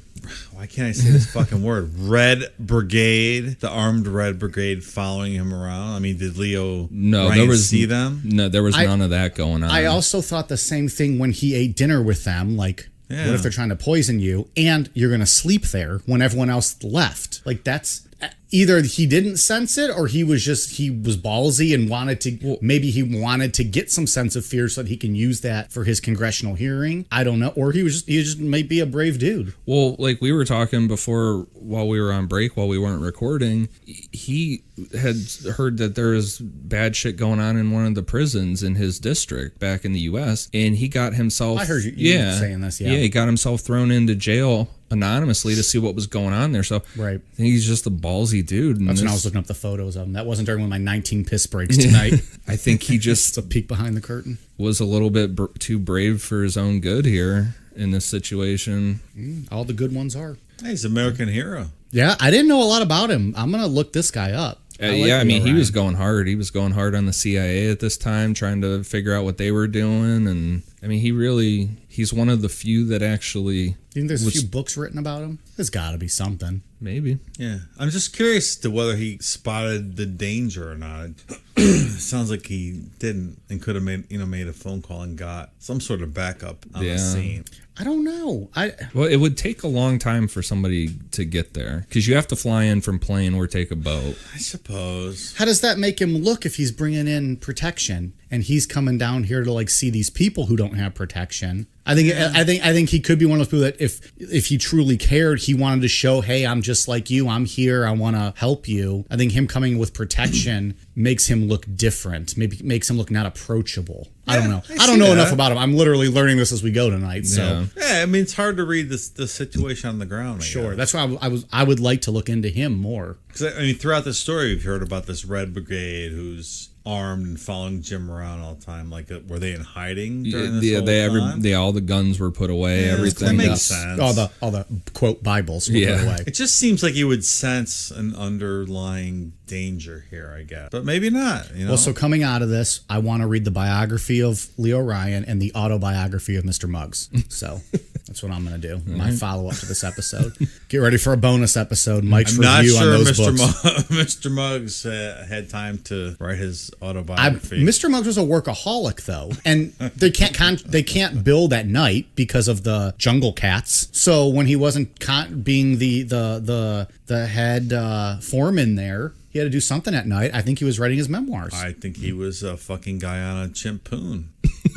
Why can't I say this fucking word? Red Brigade, the armed Red Brigade following him around? Did Leo Ryan see them? No, there was none of that going on. I also thought the same thing when he ate dinner with them, like, what if they're trying to poison you and you're going to sleep there when everyone else left? Like, that's either he didn't sense it or he was ballsy and maybe he wanted to get some sense of fear so that he can use that for his congressional hearing. I don't know. Or he just might be a brave dude. Well, like we were talking before while we were on break, while we weren't recording, he had heard that there was bad shit going on in one of the prisons in his district back in the U.S. and he got himself... I heard you saying this, Yeah, he got himself thrown into jail anonymously to see what was going on there. So right. I think he's just a ballsy dude. That's when I was looking up the photos of him. That wasn't during one of my 19 piss breaks tonight. I think he just... It's a peek behind the curtain. Was a little bit too brave for his own good here in this situation. All the good ones are. Hey, he's an American hero. Yeah, I didn't know a lot about him. I'm going to look this guy up. He was going hard. He was going hard on the CIA at this time, trying to figure out what they were doing. And he's one of the few that actually... You think there's a few books written about him? There's got to be something. Maybe. Yeah. I'm just curious to whether he spotted the danger or not. Sounds like he didn't and could have made a phone call and got some sort of backup on the scene. I don't know. Well, it would take a long time for somebody to get there because you have to fly in from plane or take a boat. I suppose. How does that make him look if he's bringing in protection and he's coming down here to like see these people who don't have protection. I think he could be one of those people that if he truly cared, he wanted to show, hey, I'm just like you. I'm here. I want to help you. I think him coming with protection makes him look different. Maybe makes him look not approachable. I don't know. I don't know enough about him. I'm literally learning this as we go tonight. So I mean, it's hard to read the situation on the ground. Sure, that's why I would like to look into him more. Because I mean, throughout the story, we've heard about this Red Brigade who's armed and following Jim around all the time. Like, were they in hiding during this whole time? All the guns were put away. Everything that makes sense. All the quote Bibles were put away. It just seems like you would sense an underlying danger here, I guess, but maybe not. You know? Well, so coming out of this, I want to read the biography of Leo Ryan and the autobiography of Mr. Muggs. So that's what I'm going to do. My follow-up to this episode. Get ready for a bonus episode. Mike's review on those books. Mr. Muggs had time to write his autobiography. Mr. Muggs was a workaholic, though, and they can't build at night because of the jungle cats. So when he wasn't being the head foreman there, he had to do something at night. I think he was writing his memoirs. I think he was a fucking guy on a chimpoon.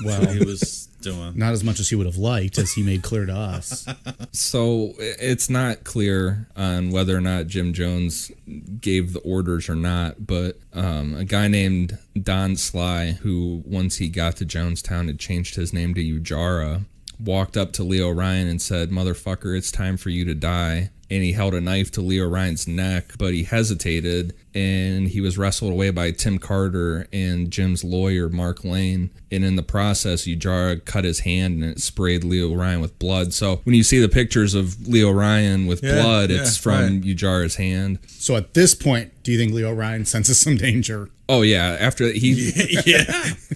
Well, that's what he was doing. Not as much as he would have liked, as he made clear to us. So it's not clear on whether or not Jim Jones gave the orders or not, but a guy named Don Sly, who once he got to Jonestown had changed his name to Ujara, walked up to Leo Ryan and said, "Motherfucker, it's time for you to die." And he held a knife to Leo Ryan's neck, but he hesitated, and he was wrestled away by Tim Carter and Jim's lawyer, Mark Lane. And in the process, Ujara cut his hand, and it sprayed Leo Ryan with blood. So when you see the pictures of Leo Ryan with blood, it's from Ujara's hand. So at this point, do you think Leo Ryan senses some danger? Oh, yeah. After he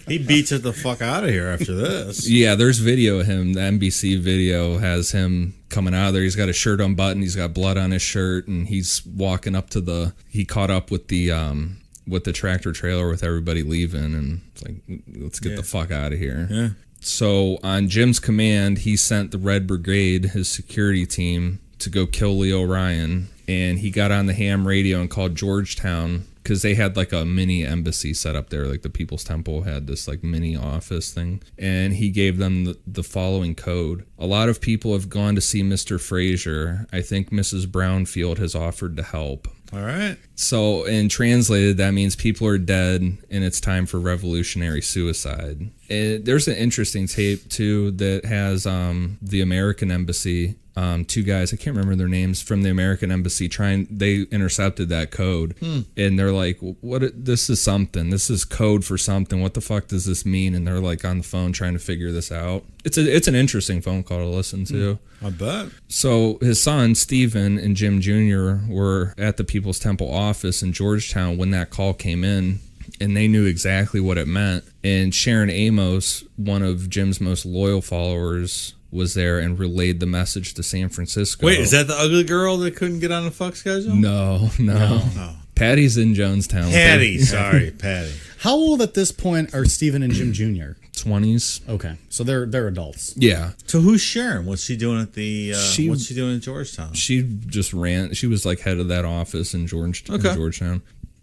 he beats it the fuck out of here after this. Yeah, there's video of him. The NBC video has him coming out of there. He's got his shirt unbuttoned. He's got blood on his shirt, and he's walking up to he caught up with the tractor trailer with everybody leaving, and it's like, let's get the fuck out of here. Yeah. So on Jim's command, he sent the Red Brigade, his security team, to go kill Leo Ryan, and he got on the ham radio and called Jonestown, because they had like a mini embassy set up there. Like the People's Temple had this like mini office thing, and he gave them the following code: "A lot of people have gone to see Mr. Frazier. I think Mrs. Brownfield has offered to help." All right. So, and translated, that means people are dead and it's time for revolutionary suicide. There's an interesting tape too that has the American embassy. Two guys, I can't remember their names, from the American embassy they intercepted that code, and they're like, this is something, this is code for something, what the fuck does this mean? And they're like on the phone trying to figure this out. It's an interesting phone call to listen to. I bet. So his son Stephen and Jim Jr. were at the People's Temple office in Georgetown when that call came in, and they knew exactly what it meant. And Sharon Amos, one of Jim's most loyal followers, was there and relayed the message to San Francisco. Wait, is that the ugly girl that couldn't get on the fuck schedule? No. Patty's in Jonestown. Patty. How old at this point are Stephen and Jim Jr.? 20s. Okay, so they're adults. Yeah. So who's Sharon? What's she doing at what's she doing in Georgetown? She just ran. She was like head of that office in Georgetown.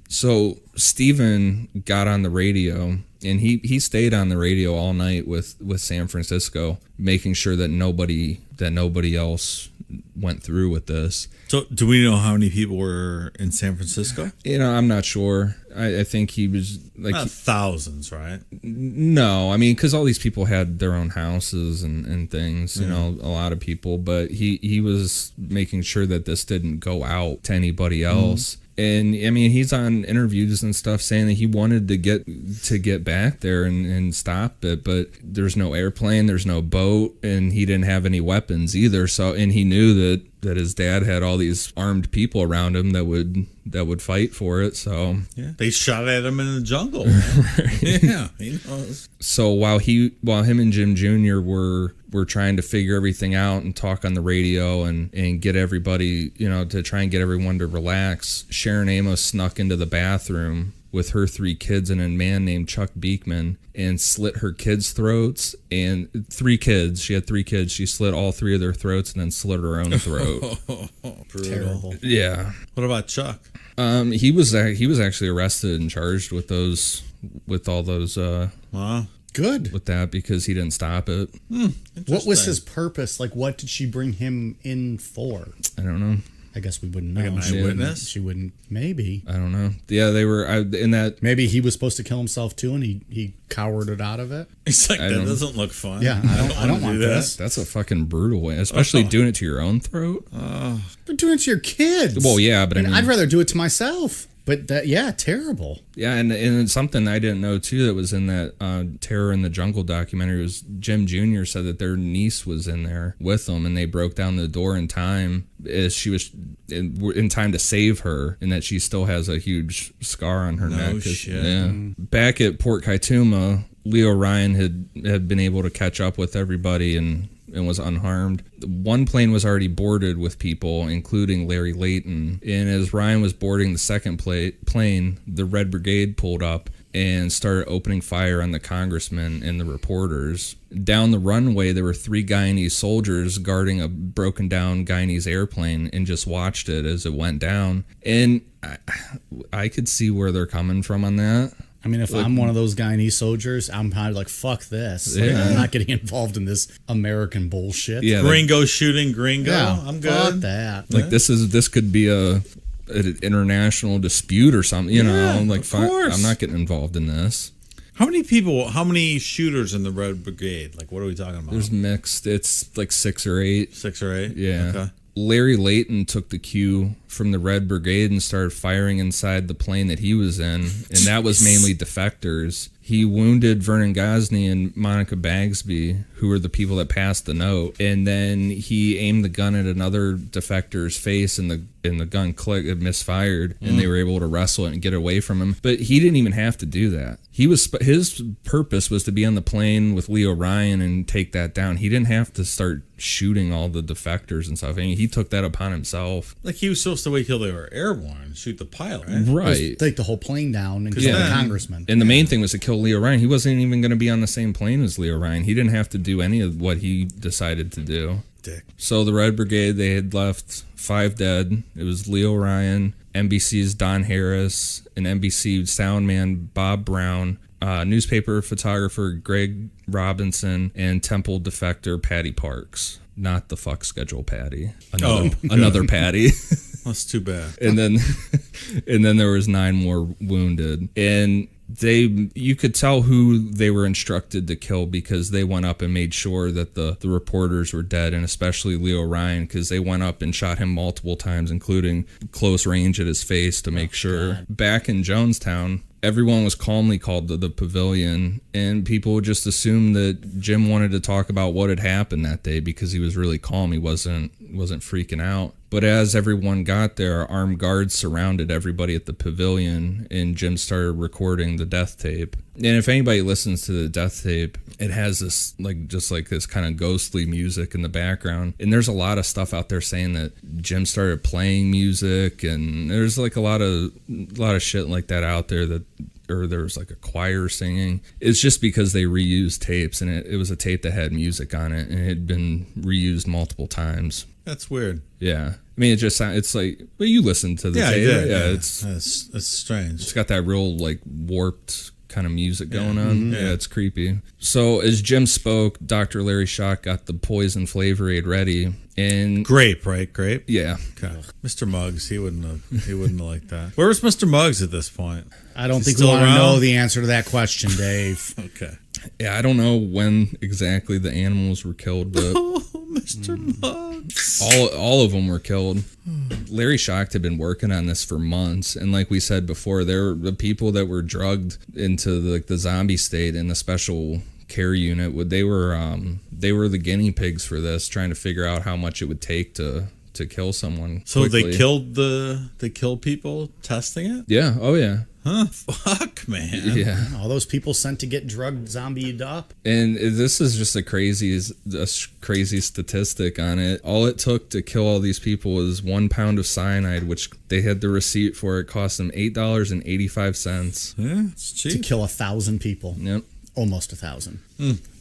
So Stephen got on the radio, and he stayed on the radio all night with San Francisco, making sure that nobody else went through with this. So do we know how many people were in San Francisco? I'm not sure. I think he was like not thousands, right? No, I mean, because all these people had their own houses and things, a lot of people, but he was making sure that this didn't go out to anybody else. Mm-hmm. And I mean, he's on interviews and stuff saying that he wanted to get back there and stop it, but there's no airplane, there's no boat, and he didn't have any weapons either. So, and he knew that his dad had all these armed people around him that would fight for it. So yeah, they shot at him in the jungle. Yeah, he knows. So while him and Jim Jr. were trying to figure everything out and talk on the radio and get everybody, to try and get everyone to relax, Sharon Amos snuck into the bathroom with her 3 kids and a man named Chuck Beekman and slit her kids' throats. And 3 kids. She had 3 kids. She slit all 3 of their throats and then slit her own throat. Terrible. Yeah. What about Chuck? He was actually arrested and charged with all those. Wow. Good. With that because he didn't stop it. What was his purpose? Like, what did she bring him in for? I don't know. I guess we wouldn't know. Like an eyewitness? She wouldn't. Maybe. I don't know. Yeah, they were in that. Maybe he was supposed to kill himself too, and he cowered out of it. He's like, that doesn't look fun. Yeah, I don't want this. That's a fucking brutal way, especially doing it to your own throat. But doing it to your kids. Well, yeah, but I mean, I'd rather do it to myself. But terrible. Yeah, and something I didn't know too that was in that Terror in the Jungle documentary was Jim Jr. said that their niece was in there with them, and they broke down the door in time as she was in time to save her, and that she still has a huge scar on her neck. Shit. Yeah. Back at Port Kaituma, Leo Ryan had been able to catch up with everybody and was unharmed. One plane was already boarded with people, including Larry Layton. And as Ryan was boarding the second plane, the Red Brigade pulled up and started opening fire on the congressman and the reporters. Down the runway, there were 3 Guyanese soldiers guarding a broken down Guyanese airplane and just watched it as it went down. And I could see where they're coming from on that. I mean, if I'm one of those Guyanese soldiers, I'm probably like, fuck this. Like, I'm not getting involved in this American bullshit. Yeah, Gringo shooting Gringo. Yeah, I'm good. Fuck that. Like, this could be an international dispute or something, you know? Like, I'm not getting involved in this. How many shooters in the Red Brigade? Like, what are we talking about? There's mixed. It's like 6 or 8. 6 or 8? Yeah. Okay. Larry Layton took the cue from the Red Brigade and started firing inside the plane that he was in, and that was mainly defectors. He wounded Vernon Gosney and Monica Bagsby, who were the people that passed the note, and then he aimed the gun at another defector's face, and the gun clicked, it misfired, and they were able to wrestle it and get away from him. But he didn't even have to do that. His purpose was to be on the plane with Leo Ryan and take that down. He didn't have to start shooting all the defectors and stuff. I mean, he took that upon himself. Like, he was supposed to wait till they were airborne and shoot the pilot, right? Right. Take the whole plane down and kill the congressman. And the main thing was to kill Leo Ryan. He wasn't even going to be on the same plane as Leo Ryan. He didn't have to do any of what he decided to do. Dick. So the Red Brigade, they had left 5 dead. It was Leo Ryan, NBC's Don Harris, and NBC sound man Bob Brown, newspaper photographer Greg Robinson, and Temple defector Patty Parks. Not the fuck schedule Patty. Another Patty. That's too bad. And then there was 9 more wounded. And you could tell who they were instructed to kill because they went up and made sure that the reporters were dead, and especially Leo Ryan, because they went up and shot him multiple times, including close range at his face to make sure. God. Back in Jonestown, everyone was calmly called to the pavilion, and people would just assume that Jim wanted to talk about what had happened that day because he was really calm. He wasn't freaking out. But as everyone got there, armed guards surrounded everybody at the pavilion, and Jim started recording the death tape. And if anybody listens to the death tape, it has this this kind of ghostly music in the background. And there's a lot of stuff out there saying that Jim started playing music, and there's like a lot of shit like that out there or there was like a choir singing. It's just because they reused tapes, and it was a tape that had music on it, and it had been reused multiple times. That's weird. Yeah. I mean, it's like, well, you listened to the tape. I did. Yeah, it's strange. It's got that real, like, warped kind of music going on. Mm-hmm. Yeah, it's creepy. So as Jim spoke, Dr. Larry Schock got the poison flavor aid ready. And grape, right? Grape? Yeah. Okay. Mr. Muggs, he wouldn't have liked that. Where was Mr. Muggs at this point? I don't think we want to know the answer to that question, Dave. Okay. Yeah, I don't know when exactly the animals were killed, but Mr. Muggs. All of them were killed. Larry Schock had been working on this for months, and like we said before, there were the people that were drugged into the zombie state in the special care unit. They were the guinea pigs for this, trying to figure out how much it would take to kill someone. So quickly. they killed people testing it? Yeah. Oh yeah. Huh? Fuck, man. Yeah. All those people sent to get drugged zombied up. And this is just a crazy statistic on it. All it took to kill all these people was 1 pound of cyanide, which they had the receipt for. It cost them $8.85. Yeah, it's cheap. To kill 1,000 people. Yep. Almost 1,000.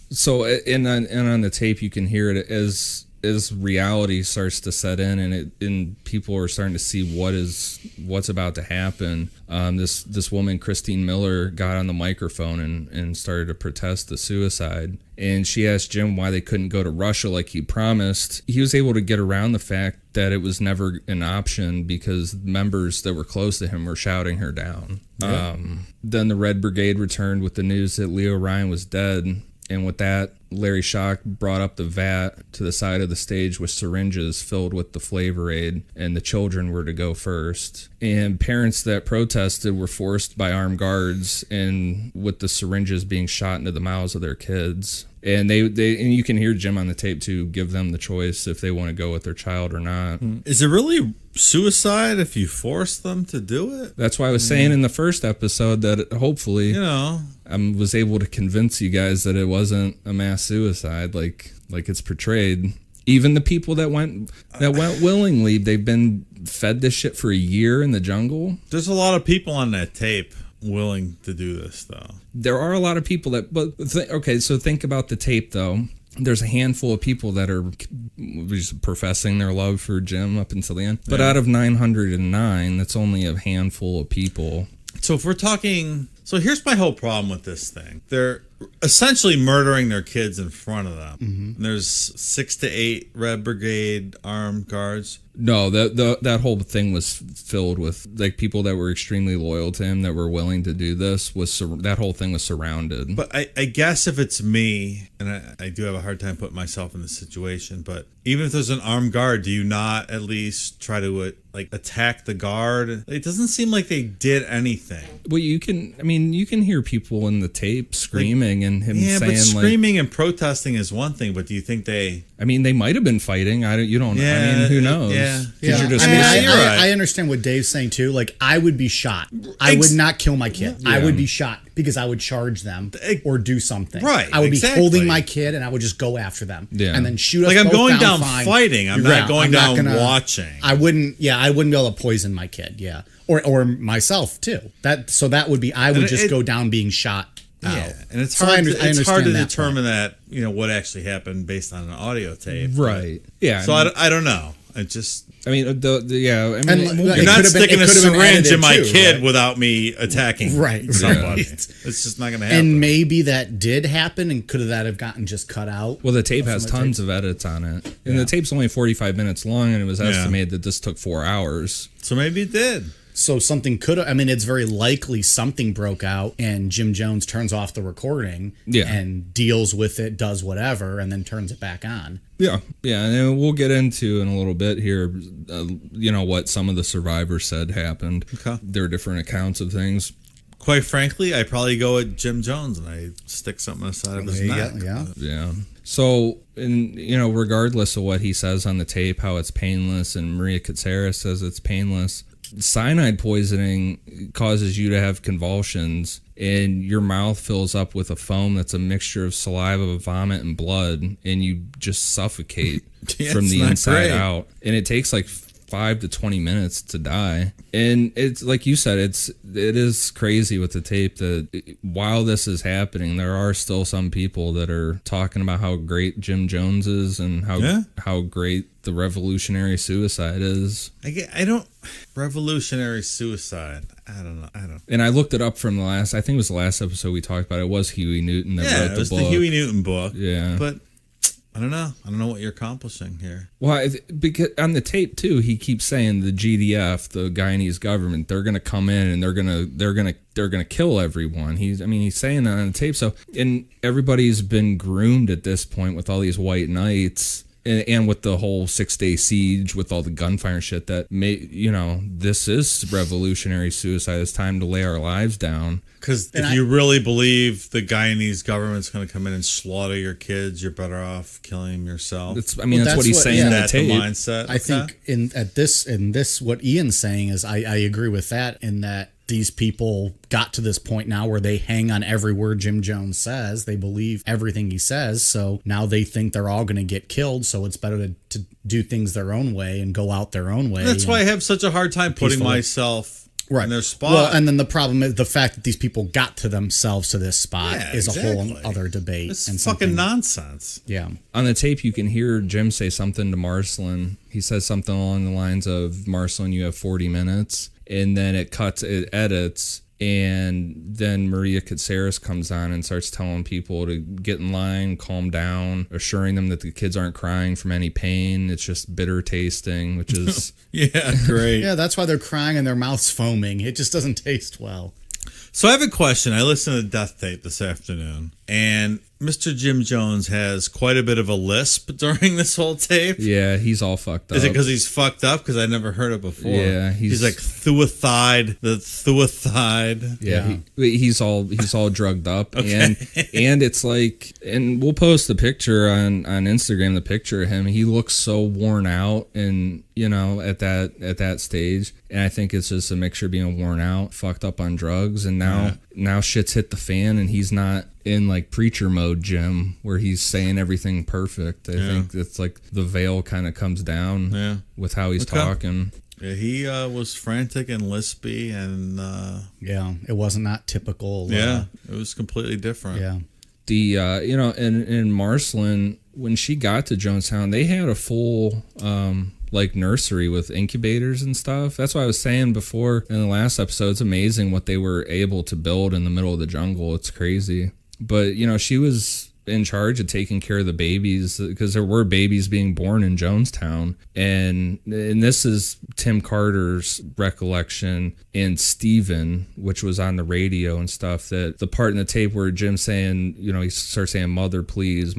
So, and on the tape, you can hear it as reality starts to set in, and people are starting to see what's about to happen. This woman, Christine Miller, got on the microphone and started to protest the suicide. And she asked Jim why they couldn't go to Russia like he promised. He was able to get around the fact that it was never an option because members that were close to him were shouting her down. Yeah. Then the Red Brigade returned with the news that Leo Ryan was dead. And with that, Larry Schock brought up the vat to the side of the stage with syringes filled with the Flavor Aid, and the children were to go first. And parents that protested were forced by armed guards, and with the syringes being shot into the mouths of their kids. And they and you can hear Jim on the tape too give them the choice if they want to go with their child or not. Is it really suicide if you force them to do it? That's why I was saying in the first episode that hopefully, I was able to convince you guys that it wasn't a mass suicide like it's portrayed. Even the people that went willingly, they've been fed this shit for a year in the jungle. There's a lot of people on that tape willing to do this, though. There are a lot of people that, okay, so think about the tape, though. There's a handful of people that are just professing their love for Jim up until the end. But out of 909, that's only a handful of people. So if we're talking... So here's my whole problem with this thing. They're essentially murdering their kids in front of them. Mm-hmm. There's 6 to 8 Red Brigade armed guards. No, that whole thing was filled with like people that were extremely loyal to him that were willing to do this. That whole thing was surrounded. But I guess if it's me, and I do have a hard time putting myself in this situation, but even if there's an armed guard, do you not at least try to attack the guard? It doesn't seem like they did anything. Well, you can hear people in the tape screaming and him saying but screaming and protesting is one thing, but do you think they... they might have been fighting. Who knows? Yeah. I understand what Dave's saying too. Like, I would be shot. I would not kill my kid. Yeah. I would be shot because I would charge them or do something. Right. I would be holding my kid and I would just go after them. Yeah. And then shoot us like I'm both going down fine. Fighting. I'm not going down watching. I wouldn't be able to poison my kid. Yeah. Or myself too. That would be, I would just go down being shot. Yeah, and it's hard. It's hard to determine that what actually happened based on an audio tape, right? Yeah. So I don't know. You're not sticking a syringe in my kid without me attacking somebody. It's just not going to happen. And maybe that did happen, and could that have gotten just cut out? Well, the tape has tons of edits on it, and the tape's only 45 minutes long, and it was estimated that this took 4 hours. So maybe it did. So something could have, it's very likely something broke out and Jim Jones turns off the recording and deals with it, does whatever, and then turns it back on. Yeah. And we'll get into in a little bit here, what some of the survivors said happened. Okay. There are different accounts of things. Quite frankly, I probably go with Jim Jones and I stick something on the side of his neck. Yeah. So, regardless of what he says on the tape, how it's painless, and Maria Katsara says it's painless, cyanide poisoning causes you to have convulsions and your mouth fills up with a foam that's a mixture of saliva, vomit, and blood, and you just suffocate from the inside out. And it takes like 5 to 20 minutes to die. And it's like you said, it is crazy with the tape that while this is happening, there are still some people that are talking about how great Jim Jones is and how great the revolutionary suicide is. Revolutionary suicide. I don't know. And I looked it up from I think it was the last episode we talked about. It was Huey Newton that wrote the book. Yeah, it was the Huey Newton book. Yeah. But I don't know. I don't know what you're accomplishing here. Well, because on the tape too, he keeps saying the GDF, the Guyanese government, they're going to come in and they're going to kill everyone. He's saying that on the tape. So, and everybody's been groomed at this point with all these white knights. And with the whole 6-day siege, with all the gunfire and shit, that this is revolutionary suicide. It's time to lay our lives down. Because if you really believe the Guyanese government's going to come in and slaughter your kids, you're better off killing them yourself. That's what he's saying in the tape. The mindset. I think in this what Ian's saying is I agree with that, in that these people got to this point now where they hang on every word Jim Jones says. They believe everything he says. So now they think they're all going to get killed. So it's better to do things their own way and go out their own way. That's why I have such a hard time putting peacefully. myself Right. in their spot. Well, and then the problem is the fact that these people got to themselves to this spot is a whole other debate. It's and fucking nonsense. Yeah. On the tape, you can hear Jim say something to Marcelin. He says something along the lines of, Marcelin, you have 40 minutes. And then it edits. And then Maria Katsaris comes on and starts telling people to get in line, calm down, assuring them that the kids aren't crying from any pain. It's just bitter tasting, which is... Yeah, great. Yeah, that's why they're crying and their mouth's foaming. It just doesn't taste well. So I have a question. I listened to Death Tape this afternoon, and Mr. Jim Jones has quite a bit of a lisp during this whole tape. Yeah, he's all fucked up. Is it because he's fucked up? Because I never heard it before. Yeah, he's like thuathide. Yeah, he's all drugged up, Okay. and it's like, and we'll post the picture on Instagram. The picture of him, he looks so worn out, and at that stage, and I think it's just a mixture of being worn out, fucked up on drugs, and now shit's hit the fan, and he's not in like preacher mode, Jim, where he's saying everything perfect. I think it's like the veil kind of comes down with how he's talking. Yeah, he was frantic and lispy, and it wasn't not typical. It was completely different. Yeah. The in Marcelin, when she got to Jonestown, they had a full like nursery with incubators and stuff. That's what I was saying before in the last episode. It's amazing what they were able to build in the middle of the jungle. It's crazy. But she was in charge of taking care of the babies, because there were babies being born in Jonestown. And this is Tim Carter's recollection and Steven, which was on the radio and stuff, that the part in the tape where Jim's saying, he starts saying, mother, please,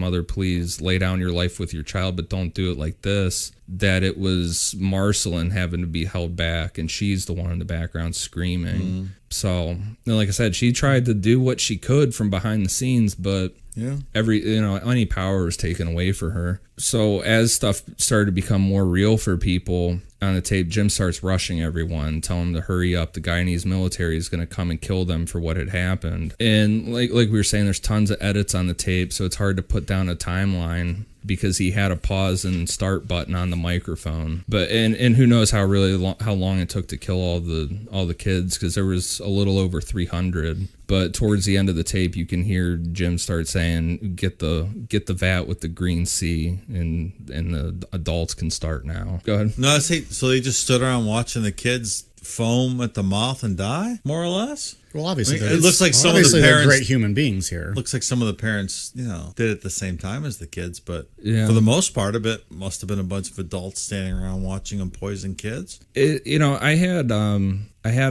lay down your life with your child, but don't do it like this, that it was Marcelin having to be held back, and she's the one in the background screaming. So, like I said, she tried to do what she could from behind the scenes, but any power was taken away for her. So as stuff started to become more real for people on the tape, Jim starts rushing everyone, telling them to hurry up. The Guyanese military is going to come and kill them for what had happened. And like we were saying, there's tons of edits on the tape, so it's hard to put down a timeline, because he had a pause and start button on the microphone. But and who knows how long it took to kill all the kids, because there was a little over 300. But towards the end of the tape, you can hear Jim start saying, "Get the vat with the green C, and the adults can start now." Go ahead. No, so they just stood around watching the kids foam at the mouth and die, more or less. Well, obviously, it looks like some of the parents, they're great human beings here. Looks like some of the parents, did it at the same time as the kids, but Yeah. for the most part of it, must have been a bunch of adults standing around watching them poison kids. I had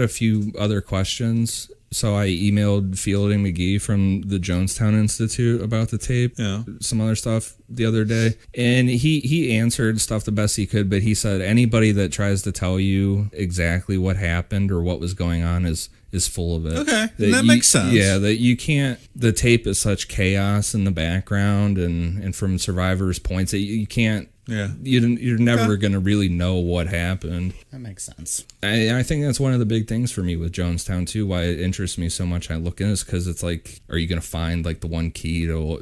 a few other questions. So I emailed Fielding McGee from the Jonestown Institute about the tape, some other stuff the other day. And he answered stuff the best he could, but he said anybody that tries to tell you exactly what happened or what was going on is full of it. Okay, that makes sense. Yeah, that you can't, the tape is such chaos in the background and from survivors' points that you can't, you're never going to really know what happened. That makes sense. I think that's one of the big things for me with Jonestown too, why it interests me so much. I look in this because it's like, are you going to find like the one key to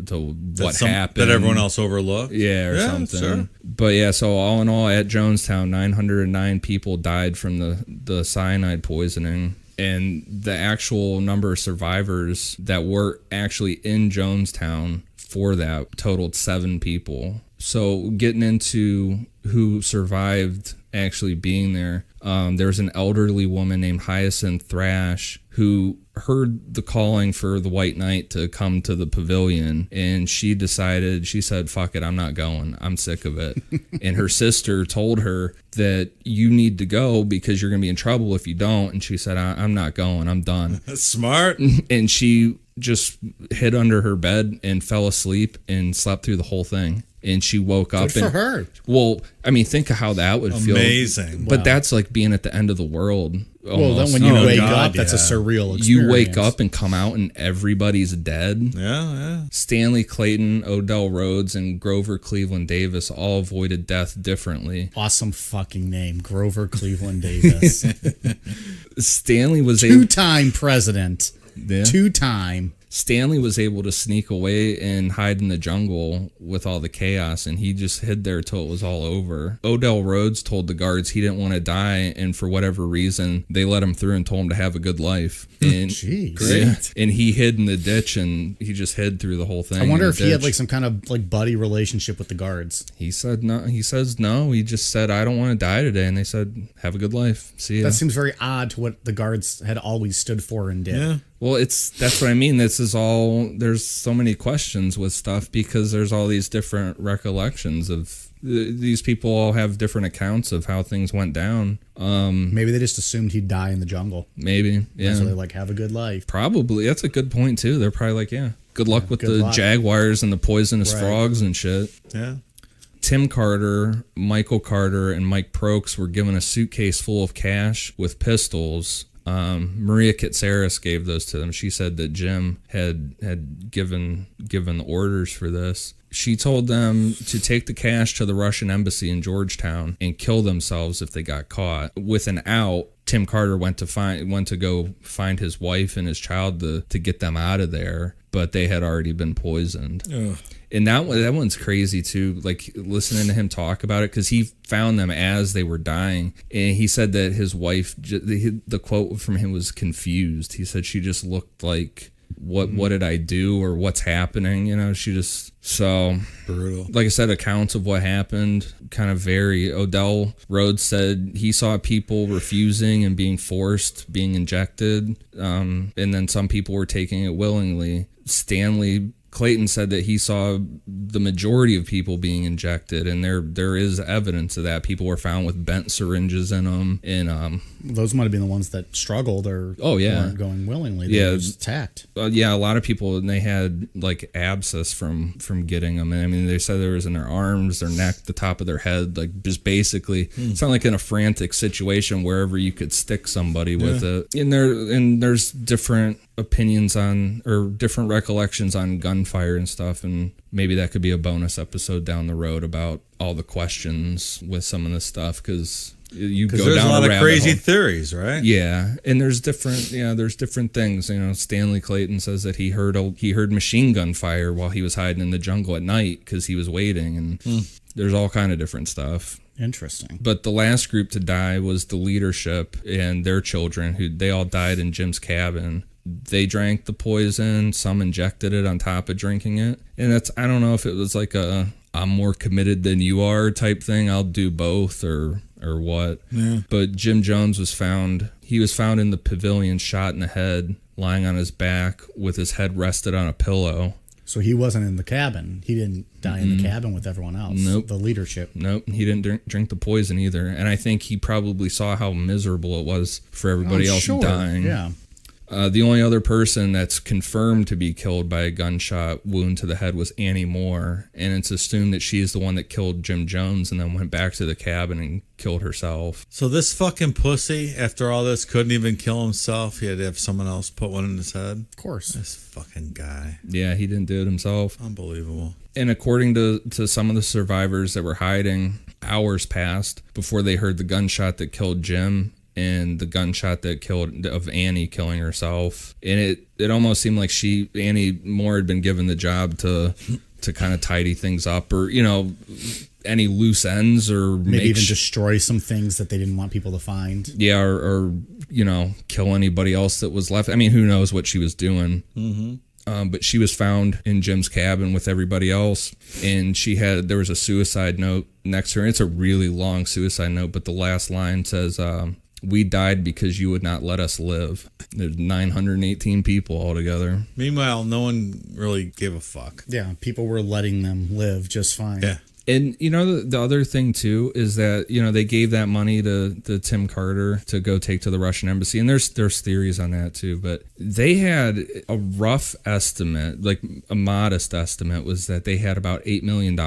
what happened that everyone else overlooked? Yeah, something. Sure. But yeah, so all in all, at Jonestown, 909 people died from the cyanide poisoning. And the actual number of survivors that were actually in Jonestown for that totaled 7 people. So getting into who survived actually being there, there was an elderly woman named Hyacinth Thrash who heard the calling for the White Knight to come to the pavilion, and she said, fuck it, I'm not going. I'm sick of it. And her sister told her that you need to go because you're going to be in trouble if you don't. And she said, I'm not going. I'm done. That's smart. And she just hid under her bed and fell asleep and slept through the whole thing. and she woke up. Good for her. Well, I mean, think of how that would feel. Amazing. But Wow. that's like being at the end of the world. Well, then almost. when you Oh, wake God, up, that's a yeah. surreal experience. You wake up and come out and everybody's dead. Yeah. Stanley Clayton, Odell Rhodes, and Grover Cleveland Davis all avoided death differently. Awesome fucking name, Grover Cleveland Davis. Stanley was able. Two-time president. Yeah. Two-time. Stanley was able to sneak away and hide in the jungle with all the chaos, and he just hid there till it was all over. Odell Rhodes told the guards he didn't want to die, and for whatever reason, they let him through and told him to have a good life. And Jeez. Great. And he hid in the ditch, and he just hid through the whole thing. I wonder in if the he had ditch. like some kind of like buddy relationship with the guards. He said no. He says no. He just said, I don't want to die today. And they said, have a good life. See ya. That seems very odd to what the guards had always stood for and did. Yeah. Well, that's what I mean. This is all, there's so many questions with stuff because there's all these different recollections of these people all have different accounts of how things went down. Maybe they just assumed he'd die in the jungle. Maybe. Yeah. So they're like, have a good life. Probably. That's a good point too. They're probably like, yeah, good luck with good the luck. jaguars and the poisonous Right. frogs and shit. Yeah. Tim Carter, Michael Carter, and Mike Prokes were given a suitcase full of cash with pistols. Maria Kitsaris gave those to them. She said that Jim had given the orders for this. She told them to take the cash to the Russian embassy in Georgetown and kill themselves if they got caught. With an out, Tim Carter went to go find his wife and his child to get them out of there, but they had already been poisoned. Ugh. And that one's crazy too, like listening to him talk about it, because he found them as they were dying. And he said that his wife, the quote from him was confused. He said she just looked like, what did I do, or what's happening? You know, she just, so Brutal. like I said, accounts of what happened kind of vary. Odell Rhodes said he saw people refusing and being forced, being injected. And then some people were taking it willingly. Stanley Clayton said that he saw the majority of people being injected, and there is evidence of that. People were found with bent syringes in them, and Those might have been the ones that struggled or weren't going willingly. They were just attacked. Yeah, a lot of people, and they had like abscess from getting them. And I mean, they said there was in their arms, their neck, the top of their head, like just basically, it's not like in a frantic situation wherever you could stick somebody with it. And there's different opinions on, or different recollections on gunfire and stuff, and maybe that could be a bonus episode down the road about all the questions with some of this stuff, because you go there's down a lot of rabbit crazy hole. theories, right? Yeah, and there's different things. You know, Stanley Clayton says that he heard machine gun fire while he was hiding in the jungle at night because he was waiting, and there's all kind of different stuff. Interesting. But the last group to die was the leadership and their children, who they all died in Jim's cabin. They drank the poison, some injected it on top of drinking it. And that's, I don't know if it was like a I'm more committed than you are type thing. I'll do both or what. Yeah. But Jim Jones was found in the pavilion, shot in the head, lying on his back with his head rested on a pillow. So he wasn't in the cabin. He didn't die in the cabin with everyone else. Nope. The leadership. Nope. He didn't drink the poison either. And I think he probably saw how miserable it was for everybody else dying. Yeah. The only other person that's confirmed to be killed by a gunshot wound to the head was Annie Moore, and it's assumed that she is the one that killed Jim Jones and then went back to the cabin and killed herself. So this fucking pussy, after all this, couldn't even kill himself. He had to have someone else put one in his head. Of course. This fucking guy. Yeah, he didn't do it himself. Unbelievable. And according to some of the survivors that were hiding, hours passed before they heard the gunshot that killed Jim and the gunshot that killed of Annie killing herself. And it almost seemed like Annie Moore had been given the job to kind of tidy things up, or, you know, any loose ends, or maybe even destroy some things that they didn't want people to find. Yeah, or you know, kill anybody else that was left. I mean, who knows what she was doing. Mm-hmm. But she was found in Jim's cabin with everybody else, and there was a suicide note next to her. It's a really long suicide note, but the last line says, "We died because you would not let us live." There's 918 people altogether. Meanwhile, no one really gave a fuck. Yeah, people were letting them live just fine. Yeah. And you know the other thing too is that they gave that money to Tim Carter to go take to the Russian embassy, and there's theories on that too. But they had a rough estimate, like a modest estimate, was that they had about $8 million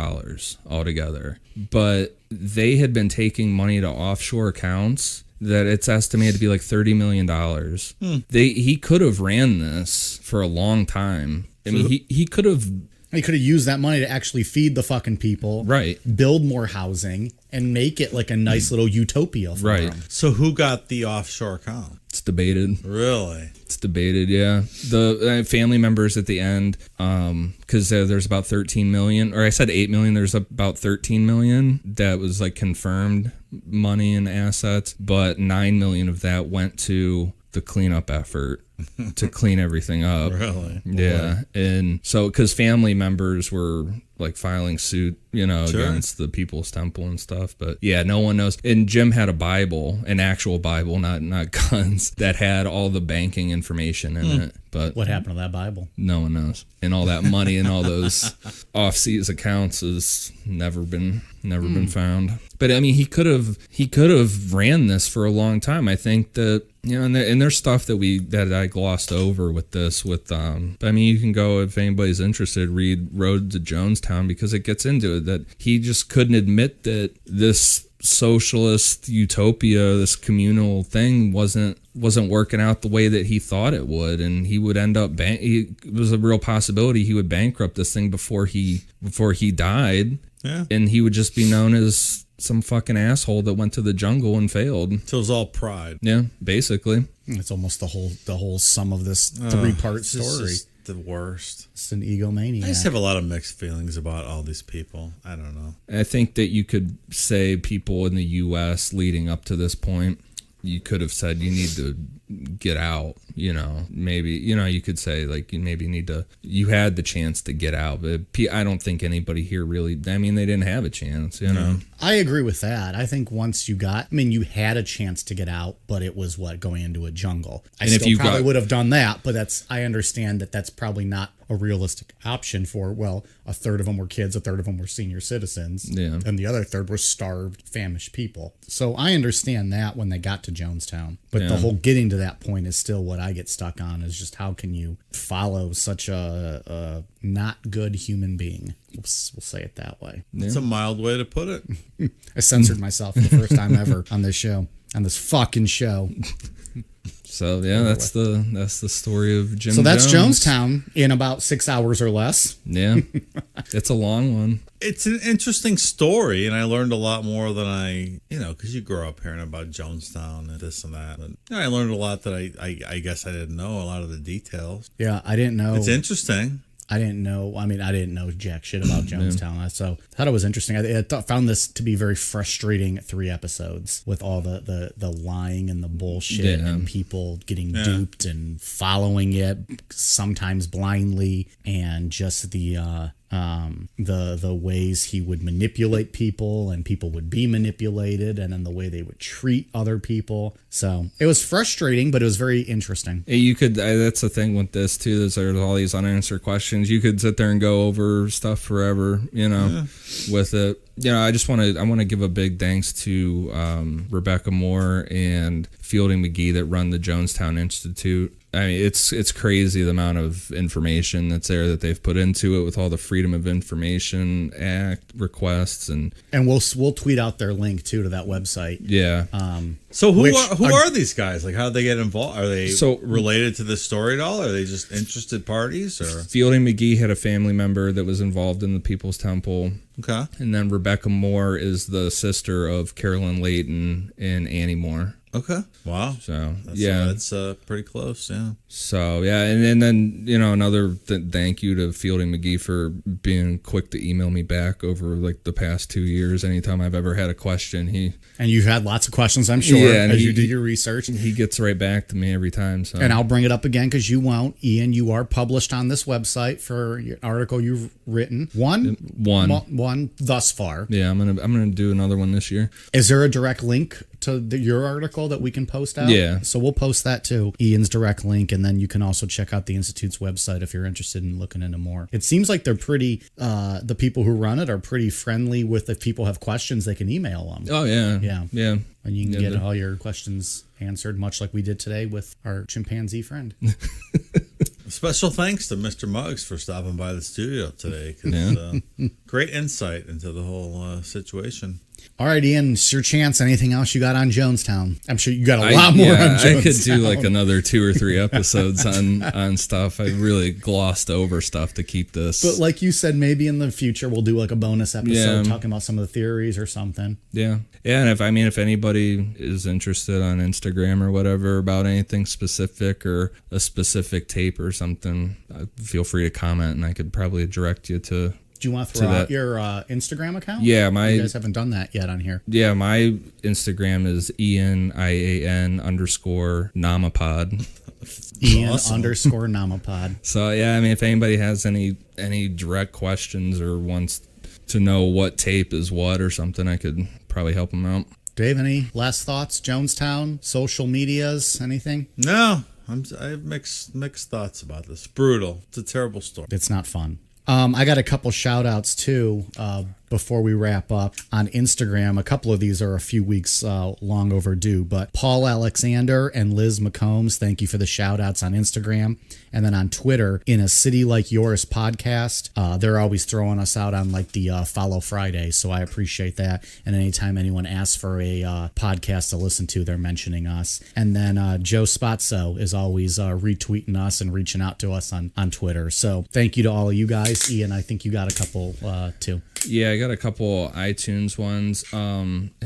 altogether. But they had been taking money to offshore accounts that it's estimated to be like $30 million. He could have ran this for a long time. I mean, he could have. He could have used that money to actually feed the fucking people, right? Build more housing and make it like a nice little utopia for them. So who got the offshore account? It's debated. Really? It's debated, yeah. The family members at the end, because there's about 13 million, or I said 8 million, there's about 13 million that was like confirmed money and assets, but 9 million of that went to the cleanup effort to clean everything up. Really? Yeah. And so, because family members were like filing suit, against the People's Temple and stuff. But yeah, no one knows. And Jim had a Bible, an actual Bible, not guns, that had all the banking information in it. But what happened to that Bible? No one knows. And all that money and all those off-seas accounts has never been found. But I mean, he could have ran this for a long time. I think that and there's stuff that I glossed over with this. But I mean, you can go, if anybody's interested, read Road to Jonestown, because it gets into it that he just couldn't admit that this socialist utopia, this communal thing wasn't working out the way that he thought it would, and he would end up it was a real possibility he would bankrupt this thing before he died. Yeah. And he would just be known as some fucking asshole that went to the jungle and failed. So it was all pride. Yeah, basically. It's almost the whole sum of this 3-part story. It's just the worst. It's an egomaniac. I just have a lot of mixed feelings about all these people. I don't know. I think that you could say people in the U.S. leading up to this point, you could have said you need to get out, maybe, you could say like you maybe need to, you had the chance to get out, but I don't think anybody here really, I mean, they didn't have a chance, I agree with that. I think once you had a chance to get out, but it was going into a jungle. I still probably would have done that, but I understand that that's probably not a realistic option for, a third of them were kids, a third of them were senior citizens, and the other third were starved, famished people. So I understand that when they got to Jonestown. But the whole getting to that point is still what I get stuck on, is just how can you follow such a not good human being? We'll say it that way. It's a mild way to put it. I censored myself for the first time ever on this show, on this fucking show. So yeah, that's the story of Jim. So that's Jones. Jonestown in about 6 hours or less. Yeah, it's a long one. It's an interesting story, and I learned a lot more than because you grow up hearing about Jonestown and this and that. And I learned a lot that I guess I didn't know, a lot of the details. Yeah, I didn't know. It's interesting. I didn't know. I mean, I didn't know jack shit about Jonestown. So I thought it was interesting. I found this to be very frustrating 3 episodes with all the lying and the bullshit and people getting duped and following it, sometimes blindly, and just the ways he would manipulate people and people would be manipulated, and then the way they would treat other people. So it was frustrating, but it was very interesting. You could, that's the thing with this too, there's all these unanswered questions. You could sit there and go over stuff forever, with it. I want to give a big thanks to Rebecca Moore and Fielding McGee that run the Jonestown Institute. I mean, it's crazy the amount of information that's there that they've put into it, with all the Freedom of Information Act requests, and we'll tweet out their link too to that website. Yeah. So who are these guys? Like, how did they get involved? Are they related to this story at all? Are they just interested parties? Or Fielding McGee had a family member that was involved in the People's Temple. Okay. And then Rebecca Moore is the sister of Carolyn Layton and Annie Moore. Okay. Wow. So that's pretty close. Yeah. So yeah, and then another thank you to Fielding McGee for being quick to email me back over like the past 2 years. Anytime I've ever had a question, and you've had lots of questions, I'm sure, as you did your research. He gets right back to me every time. So, and I'll bring it up again because you won't, Ian. You are published on this website for your article you've written. One thus far. Yeah, I'm gonna do another one this year. Is there a direct link to your article that we can post out? Yeah. So we'll post that too, Ian's direct link, and then you can also check out the Institute's website if you're interested in looking into more. It seems like they're pretty, the people who run it are pretty friendly with, if people have questions, they can email them. Oh, yeah. Yeah. And you can get all your questions answered, much like we did today with our chimpanzee friend. Special thanks to Mr. Muggs for stopping by the studio today. 'Cause, great insight into the whole situation. All right, Ian, it's your chance. Anything else you got on Jonestown? I'm sure you got a lot more on Jonestown. I could do like another 2 or 3 episodes on stuff. I really glossed over stuff to keep this. But like you said, maybe in the future we'll do like a bonus episode talking about some of the theories or something. Yeah. And if anybody is interested on Instagram or whatever about anything specific or a specific tape or something, feel free to comment and I could probably direct you to. Do you want to throw out your Instagram account? Yeah, you guys haven't done that yet on here. Yeah, my Instagram is IAN_Namapod. Ian_Namapod. So yeah, if anybody has any direct questions or wants to know what tape is what or something, I could probably help them out. Dave, any last thoughts? Jonestown, social medias, anything? No, I have mixed thoughts about this. Brutal. It's a terrible story. It's not fun. I got a couple shout outs too before we wrap up on Instagram. A couple of these are a few weeks long overdue, but Paul Alexander and Liz McCombs, thank you for the shout outs on Instagram. And then on Twitter, In a City Like Yours podcast, they're always throwing us out on like the Follow Friday. So I appreciate that. And anytime anyone asks for a podcast to listen to, they're mentioning us. And then Joe Spotso is always retweeting us and reaching out to us on Twitter. So thank you to all of you guys. Ian, I think you got a couple too. Yeah, I got a couple iTunes ones.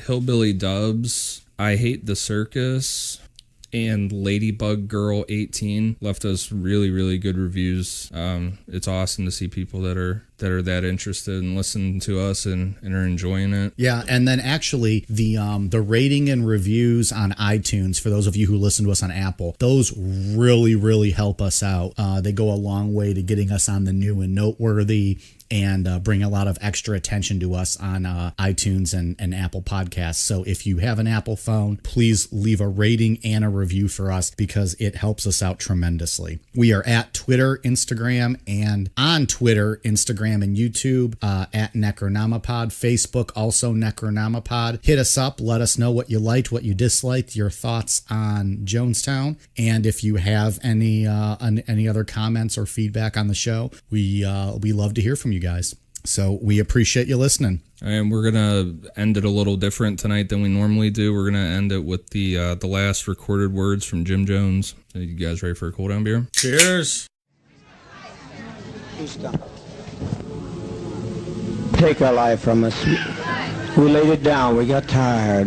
Hillbilly Dubs, I Hate the Circus, and Ladybug Girl 18 left us really, really good reviews. It's awesome to see people that are that interested and listen to us and are enjoying it. Yeah, and then actually the rating and reviews on iTunes, for those of you who listen to us on Apple, those really, really help us out. They go a long way to getting us on the new and noteworthy, and bring a lot of extra attention to us on iTunes and Apple Podcasts. So if you have an Apple phone, please leave a rating and a review for us because it helps us out tremendously. We are at Twitter, Instagram, and on Twitter, Instagram, and YouTube at Necronomipod. Facebook, also Necronomipod. Hit us up. Let us know what you liked, what you disliked, your thoughts on Jonestown. And if you have any other comments or feedback on the show, we love to hear from you guys. So we appreciate you listening. And we're gonna end it a little different tonight than we normally do. We're gonna end it with the last recorded words from Jim Jones. Are you guys ready for a cool down beer? Cheers. Take our life from us. We laid it down. We got tired.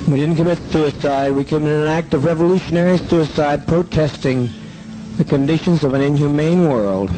We didn't commit suicide. We committed an act of revolutionary suicide, protesting the conditions of an inhumane world.